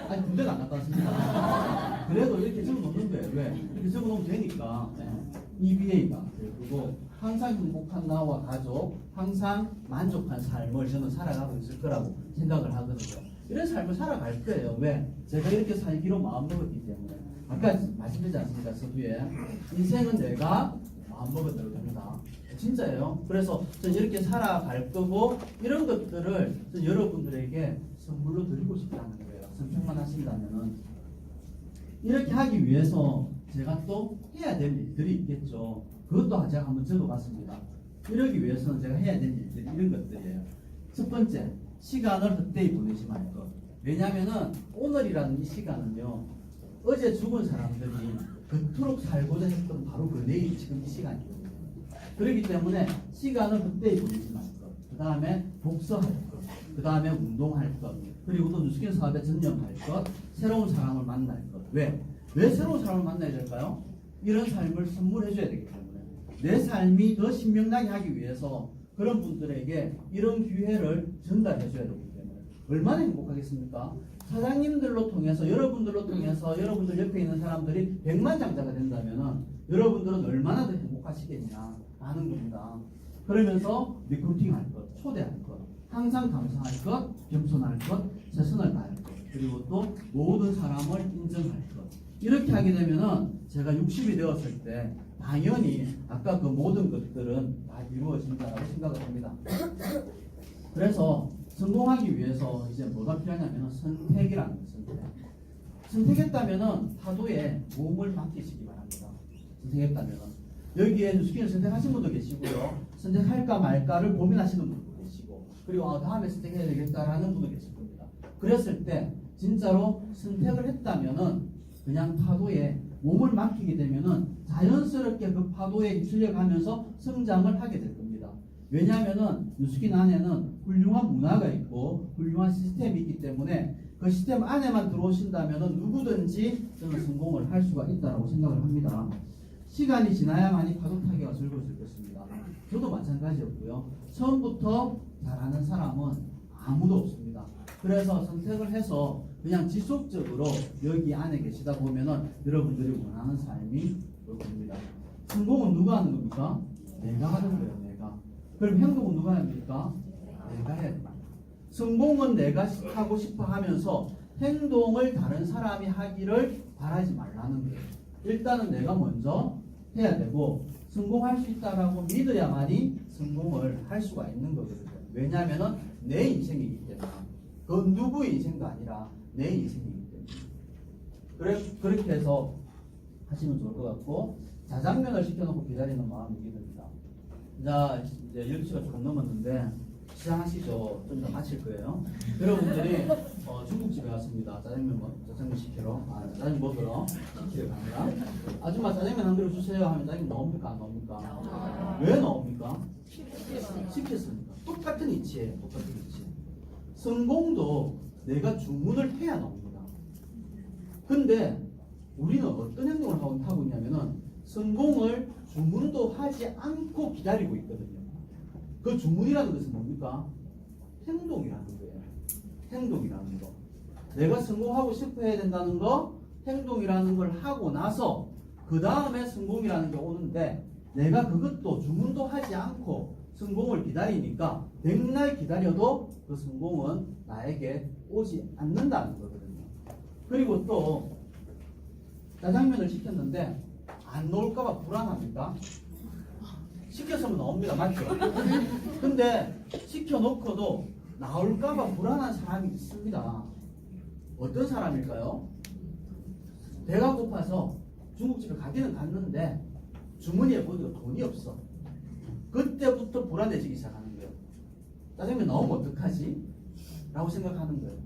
아니, 군대도 안 갔다 왔습니다. 그래도 이렇게 적어 놓는 거예요. 왜? 이렇게 적어 놓으면 되니까. 네. EBA가 그리고 항상 행복한 나와 가족, 항상 만족한 삶을 저는 살아가고 있을 거라고 생각을 하거든요. 이런 삶을 살아갈 거예요. 왜? 제가 이렇게 살기로 마음먹었기 때문에. 아까 말씀드리지 않습니까? 서두에. 인생은 내가 마음먹은 대로 됩니다. 진짜예요. 그래서 저는 이렇게 살아갈 거고 이런 것들을 저는 여러분들에게 선물로 드리고 싶다는 거예요. 선택만 하신다면은. 이렇게 하기 위해서 제가 또 해야 될 일들이 있겠죠. 그것도 제가 한번 적어봤습니다. 이러기 위해서는 제가 해야 될 일들이 이런 것들이에요. 첫 번째, 시간을 헛되이 보내지 말 것. 왜냐하면은 오늘이라는 이 시간은요, 어제 죽은 사람들이 그토록 살고자 했던 바로 그 내일 지금 이 시간이거든요. 그렇기 때문에 시간을 헛되이 보내지 말 것. 그 다음에 독서할 것. 그 다음에 운동할 것. 그리고 또 뉴스킨 사업에 전념할 것. 새로운 사람을 만날 것. 왜 새로운 사람을 만나야 될까요? 이런 삶을 선물해줘야 되기 때문에 내 삶이 더 신명나게 하기 위해서 그런 분들에게 이런 기회를 전달해줘야 되기 때문에 얼마나 행복하겠습니까? 사장님들로 통해서 여러분들로 통해서 여러분들 옆에 있는 사람들이 100만 장자가 된다면 여러분들은 얼마나 더 행복하시겠냐 하는 겁니다. 그러면서 리크루팅할 것, 초대할 것, 항상 감사할 것, 겸손할 것, 최선을 다할 것, 그리고 또 모든 사람을 인정할 것. 이렇게 하게 되면은 제가 60이 되었을 때 당연히 아까 그 모든 것들은 다 이루어진다고 생각을 합니다. 그래서 성공하기 위해서 이제 뭐가 필요하냐면 선택이라는 거예요. 선택했다면은 파도에 몸을 맡기시기 바랍니다. 선택했다면은 여기에 뉴스킨을 선택하신 분도 계시고요. 선택할까 말까를 고민하시는 분도 계시고 그리고 다음에 선택해야 되겠다라는 분도 계실 겁니다. 그랬을 때 진짜로 선택을 했다면은 그냥 파도에 몸을 맡기게 되면은 자연스럽게 그 파도에 휩쓸려가면서 성장을 하게 될 겁니다. 왜냐하면은 뉴스킨 안에는 훌륭한 문화가 있고 훌륭한 시스템이 있기 때문에 그 시스템 안에만 들어오신다면은 누구든지 저는 성공을 할 수가 있다고 생각을 합니다. 시간이 지나야만이 파도 타기가 즐거워질 것입니다. 저도 마찬가지였고요. 처음부터 잘하는 사람은 아무도 없습니다. 그래서 선택을 해서 그냥 지속적으로 여기 안에 계시다 보면은 여러분들이 원하는 삶이 올 겁니다. 성공은 누가 하는 겁니까? 내가 하는 거예요, 내가. 그럼 행동은 누가 합니까? 내가 해야 됩니다. 성공은 내가 하고 싶어 하면서 행동을 다른 사람이 하기를 바라지 말라는 거예요. 일단은 내가 먼저 해야 되고 성공할 수 있다라고 믿어야만이 성공을 할 수가 있는 거거든요. 왜냐하면 내 인생이기 때문에 그건 누구의 인생도 아니라 내 인생이기 때문에 그렇게 해서 하시면 좋을 것 같고 자장면을 시켜놓고 기다리는 마음이 듭니다. 자 이제 12시가 조금 넘었는데 시작하시죠. 좀 더 마칠 거예요. 여러분들이 중국집에 갔습니다. 짜장면 시키러 짜장면 먹으러 시키러 갑니다. 아줌마 짜장면 한 그릇 주세요 하면 짜장면 나옵니까 안 나옵니까? 왜 나옵니까? 시켰으니까. 똑같은 이치예요. 똑같은 이치. 성공도 내가 주문을 해야 나옵니다. 근데 우리는 어떤 행동을 하고 있냐면은 성공을 주문도 하지 않고 기다리고 있거든요. 그 주문이라는 것은 뭡니까? 행동이라는 거예요. 행동이라는 거. 내가 성공하고 싶어 해야 된다는 거, 행동이라는 걸 하고 나서 그 다음에 성공이라는 게 오는데 내가 그것도 주문도 하지 않고 성공을 기다리니까 백날 기다려도 그 성공은 나에게 오지 않는다는 거거든요. 그리고 또 짜장면을 시켰는데 안 나올까봐 불안합니까? 시켰으면 나옵니다. 맞죠? 근데 시켜놓고도 나올까봐 불안한 사람이 있습니다. 어떤 사람일까요? 배가 고파서 중국집에 가기는 갔는데 주머니에 보니까 돈이 없어. 그때부터 불안해지기 시작하는 거예요. 짜장면 나오면 어떡하지? 라고 생각하는 거예요.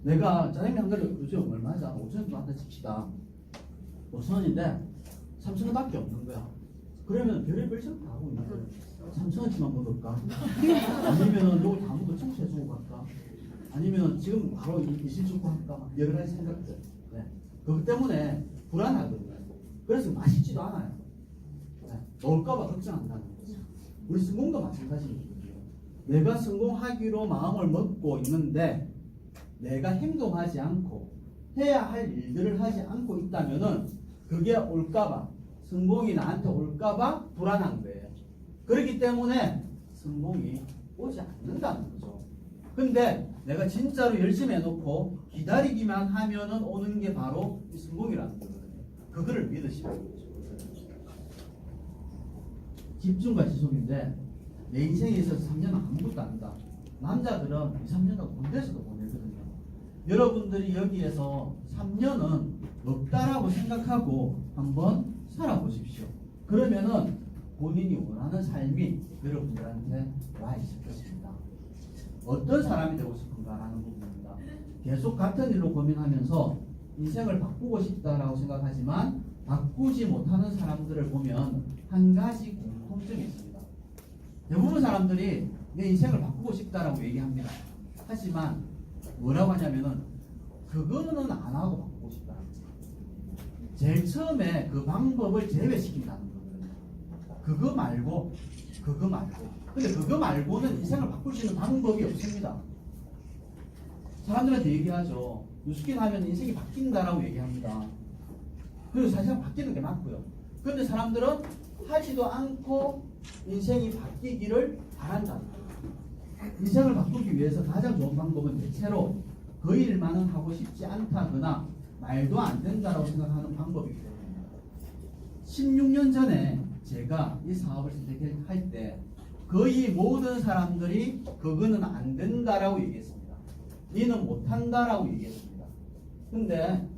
내가 짜장면 한 그릇 요즘 얼마냐? 5,000원 한다 칩시다. 5,000원인데 3,000원밖에 없는 거야. 그러면 별의별 생각 다 하고 있는 거예요. 3,000원치만 먹을까? 아니면 요걸 다 먹고 청소해주고 갈까? 아니면 지금 바로 이실 주고 할까? 여러 가지 생각들. 네. 그것 때문에 불안하거든요. 그래서 맛있지도 않아요. 네. 먹을까봐 걱정한다는 거죠. 우리 성공도 마찬가지거든요. 내가 성공하기로 마음을 먹고 있는데 내가 행동하지 않고 해야 할 일들을 하지 않고 있다면은 그게 올까봐 성공이 나한테 올까봐 불안한 거예요. 그렇기 때문에 성공이 오지 않는다는 거죠. 근데 내가 진짜로 열심히 해놓고 기다리기만 하면은 오는 게 바로 이 성공이라는 거거든요. 그거를 믿으시면 되죠. 집중과 지속인데 내 인생에 있어서 3년은 아무것도 아니다. 남자들은 2, 3년은 군대에서도 보내거든요. 여러분들이 여기에서 3년은 없다라고 생각하고 한번 살아보십시오. 그러면은 본인이 원하는 삶이 여러분들한테 와 있을 것입니다. 어떤 사람이 되고 싶은가라는 부분입니다. 계속 같은 일로 고민하면서 인생을 바꾸고 싶다라고 생각하지만 바꾸지 못하는 사람들을 보면 한 가지 공통점이 있습니다. 대부분 사람들이 내 인생을 바꾸고 싶다라고 얘기합니다. 하지만 뭐라고 하냐면은 그거는 안 하고 바꾸고 싶다. 제일 처음에 그 방법을 제외시킨다는 거거든요. 그거 말고. 근데 그거 말고는 인생을 바꿀 수 있는 방법이 없습니다. 사람들한테 얘기하죠. 뉴스킨 하면 인생이 바뀐다라고 얘기합니다. 그리고 사실은 바뀌는 게 맞고요. 그런데 사람들은 하지도 않고 인생이 바뀌기를 바란다는 거예요. 인생을 바꾸기 위해서 가장 좋은 방법은 대체로 그 일만은 하고 싶지 않다거나 말도 안 된다라고 생각하는 방법이기 때문에 16년 전에 제가 이 사업을 선택할 때 거의 모든 사람들이 그거는 안 된다라고 얘기했습니다. 니는 못한다라고 얘기했습니다. 근데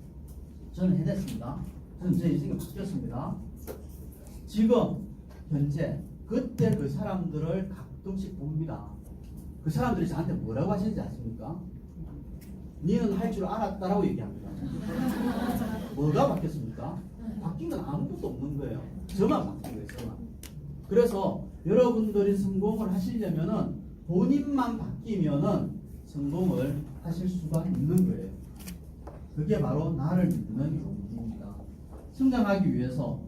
저는 해냈습니다. 저는 제 인생이 바뀌었습니다. 지금 현재 그때 그 사람들을 가끔씩 봅니다. 그 사람들이 저한테 뭐라고 하시는지 아십니까? 니는 할 줄 알았다라고 얘기합니다. 뭐가 바뀌었습니까? 바뀐 건 아무것도 없는 거예요. 저만 바뀐 거예요. 저만. 그래서 여러분들이 성공을 하시려면은 본인만 바뀌면은 성공을 하실 수가 있는 거예요. 그게 바로 나를 믿는 용기입니다. 성장하기 위해서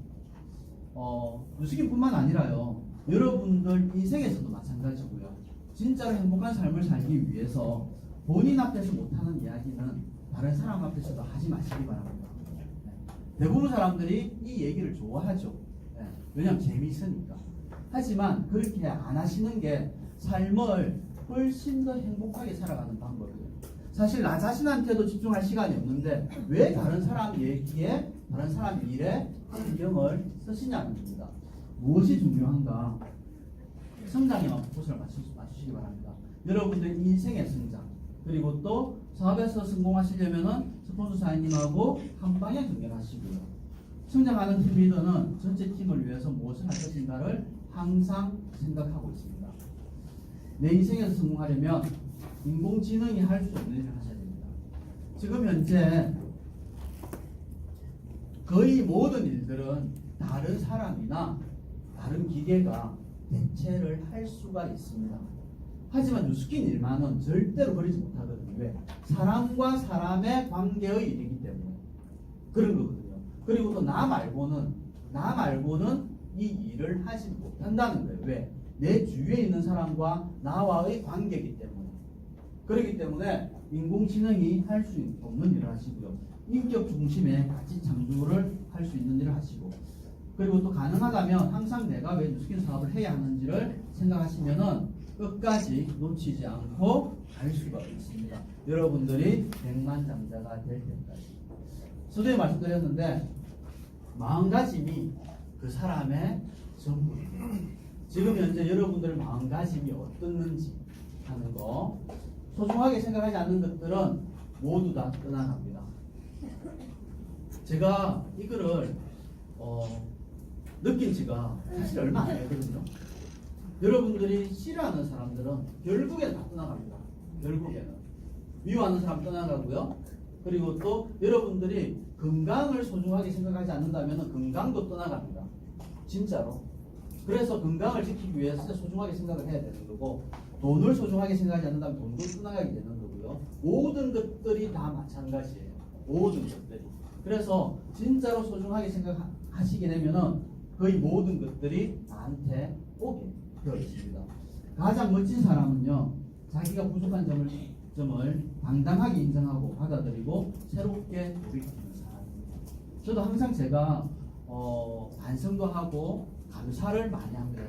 뉴스킨뿐만 아니라요. 여러분들 인생에서도 마찬가지고요. 진짜로 행복한 삶을 살기 위해서 본인 앞에서 못하는 이야기는 다른 사람 앞에서도 하지 마시기 바랍니다. 대부분 사람들이 이 얘기를 좋아하죠. 왜냐하면 재미있으니까. 하지만 그렇게 안 하시는 게 삶을 훨씬 더 행복하게 살아가는 방법이에요. 사실 나 자신한테도 집중할 시간이 없는데 왜 다른 사람 얘기에, 다른 사람 일에 신경을 쓰시냐는 겁니다. 무엇이 중요한가? 성장에만 포커스를 맞추시기 바랍니다. 여러분들 인생의 성장, 그리고 또 사업에서 성공하시려면은 스폰서 사장님하고 한 방향 경영하시고요. 성장하는 팀 리더는 전체 팀을 위해서 무엇을 할 것인가를 항상 생각하고 있습니다. 내 인생에서 성공하려면 인공지능이 할 수 없는 일을 하셔야 됩니다. 지금 현재 거의 모든 일들은 다른 사람이나 다른 기계가 대체를 할 수가 있습니다. 하지만 뉴스킨 일만은 절대로 버리지 못하거든요. 왜? 사람과 사람의 관계의 일이기 때문에 그런 거거든요. 그리고 또 나 말고는 이 일을 하지 못한다는 거예요. 왜? 내 주위에 있는 사람과 나와의 관계이기 때문에. 그렇기 때문에 인공지능이 할 수 없는 일을 하시고요. 인격 중심의 가치 창조를 할 수 있는 일을 하시고, 그리고 또 가능하다면 항상 내가 왜 뉴스킨 사업을 해야 하는지를 생각하시면은 끝까지 놓치지 않고 갈 수가 있습니다. 여러분들이 백만장자가 될 때까지. 서두에 말씀드렸는데 마음가짐이 그 사람의 전부입니다. 지금 현재 여러분들 마음가짐이 어떻는지 하는 거, 소중하게 생각하지 않는 것들은 모두 다 떠나갑니다. 제가 이거를 느낀 지가 사실 얼마 안 되거든요. 여러분들이 싫어하는 사람들은 결국엔 다 떠나갑니다. 결국에는 미워하는 사람 떠나가고요. 그리고 또 여러분들이 건강을 소중하게 생각하지 않는다면 건강도 떠나갑니다. 진짜로. 그래서 건강을 지키기 위해서 소중하게 생각을 해야 되는 거고, 돈을 소중하게 생각하지 않는다면 돈도 떠나가게 되는 거고요. 모든 것들이 다 마찬가지예요. 모든 것들이. 그래서 진짜로 소중하게 생각하시게 되면은 거의 모든 것들이 나한테 오게 되어 있습니다. 가장 멋진 사람은요, 자기가 부족한 점을 당당하게 인정하고 받아들이고 새롭게 돌이키는 사람입니다. 저도 항상 제가 반성도 하고 감사를 많이 합니다.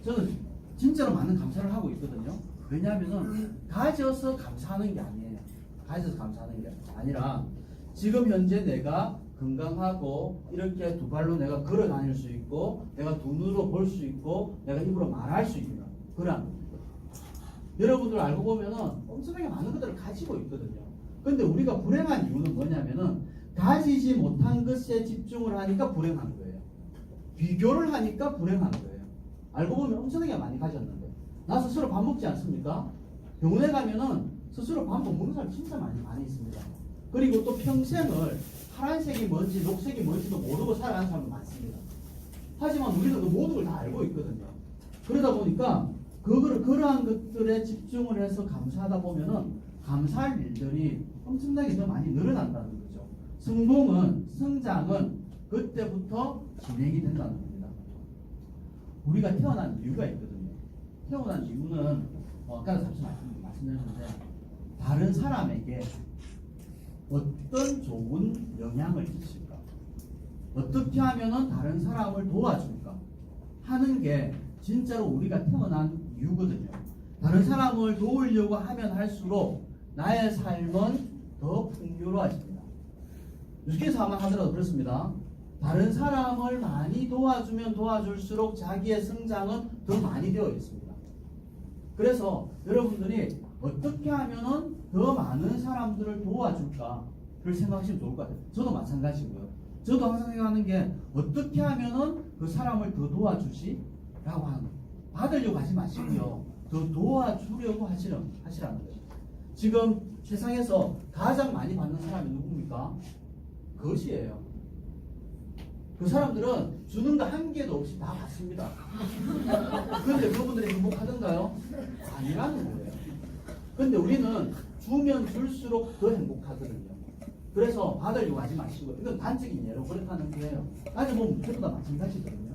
저는 진짜로 많은 감사를 하고 있거든요. 왜냐하면은 가져서 감사하는 게 아니에요. 가져서 감사하는 게 아니라 지금 현재 내가 건강하고 이렇게 두 발로 내가 걸어 다닐 수 있고, 내가 두 눈으로 볼 수 있고, 내가 입으로 말할 수 있는 그런, 여러분들 알고 보면은 엄청나게 많은 것들을 가지고 있거든요. 근데 우리가 불행한 이유는 뭐냐면은 가지지 못한 것에 집중을 하니까 불행한 거예요. 비교를 하니까 불행한 거예요. 알고 보면 엄청나게 많이 가졌는데, 나 스스로 밥 먹지 않습니까? 병원에 가면은 스스로 밥 못 먹는 사람 진짜 많이 있습니다. 그리고 또 평생을 파란색이 뭔지 녹색이 뭔지도 모르고 살아가는 사람도 많습니다. 하지만 우리는 그 모든 걸 다 알고 있거든요. 그러다 보니까 그러한 것들에 집중을 해서 감사하다 보면은 감사할 일들이 엄청나게 더 많이 늘어난다는 거죠. 성장은 그때부터 진행이 된다는 겁니다. 우리가 태어난 이유가 있거든요. 태어난 이유는 아까 잠시 말씀드렸는데, 다른 사람에게 어떤 좋은 영향을 끼칠까, 어떻게 하면은 다른 사람을 도와줄까 하는 게 진짜로 우리가 태어난 이유거든요. 다른 사람을 도우려고 하면 할수록 나의 삶은 더 풍요로워집니다. 뉴스킨에서 한번 하더라도 그렇습니다. 다른 사람을 많이 도와주면 도와줄수록 자기의 성장은 더 많이 되어 있습니다. 그래서 여러분들이 어떻게 하면은 더 많은 사람들을 도와줄까를 생각하시면 좋을 것 같아요. 저도 마찬가지고요. 저도 항상 생각하는 게 어떻게 하면은 그 사람을 더 도와주지? 라고 하는 거예요. 받으려고 하지 마시고요. 더 도와주려고 하시라는 거예요. 지금 세상에서 가장 많이 받는 사람이 누굽니까? 그것이에요. 그 사람들은 주는 거 한 개도 없이 다 받습니다. 그런데 그분들이 행복하던가요? 아니라는 거예요. 근데 우리는 주면 줄수록 더 행복하거든요. 그래서 받으려고 하지 마시고 이건 단적인 예로 그렇다는 거예요. 아직 뭐 전부 다 마찬가지거든요.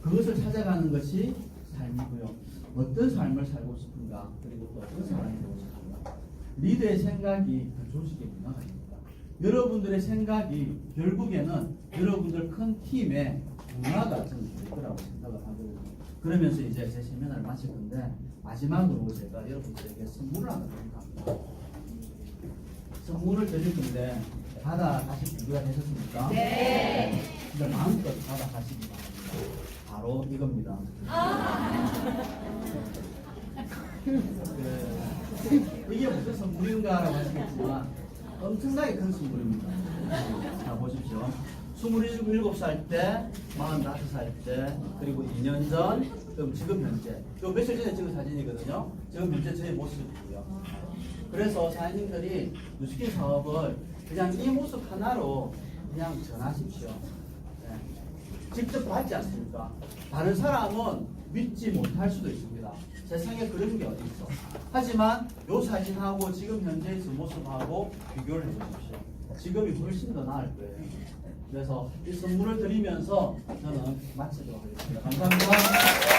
그것을 찾아가는 것이 삶이고요. 어떤 삶을 살고 싶은가 그리고 또 어떤 사람이 되고 싶은가. 리더의 생각이 그 조직의 문화가 됩니다. 여러분들의 생각이 결국에는 여러분들 큰 팀의 문화가 저는 될 거라고 생각을 하거든요. 그러면서 이제 제 세미나를 마칠 건데 마지막으로 제가 여러분들에게 선물을 하나 드릴까 합니다. 선물을 드릴 건데 받아가실 준비가 되셨습니까? 네. 근데 마음껏 받아가시기 바랍니다. 바로 이겁니다. 이게 무슨 선물인가라고 하시겠지만 엄청나게 큰 선물입니다. 자 보십시오. 27살 때, 45살 때, 그리고 2년 전, 그럼 지금 현재. 요 며칠 전에 찍은 사진이거든요. 지금 현재 저의 모습이고요. 그래서 사장님들이 뉴스킨 사업을 그냥 이 모습 하나로 그냥 전하십시오. 네. 직접 받지 않습니까? 다른 사람은 믿지 못할 수도 있습니다. 세상에 그런 게 어디 있어. 하지만 요 사진하고 지금 현재의 그 모습하고 비교를 해보십시오. 지금이 훨씬 더 나을 거예요. 그래서 이 선물을 드리면서 저는 마치도록 하겠습니다. 감사합니다.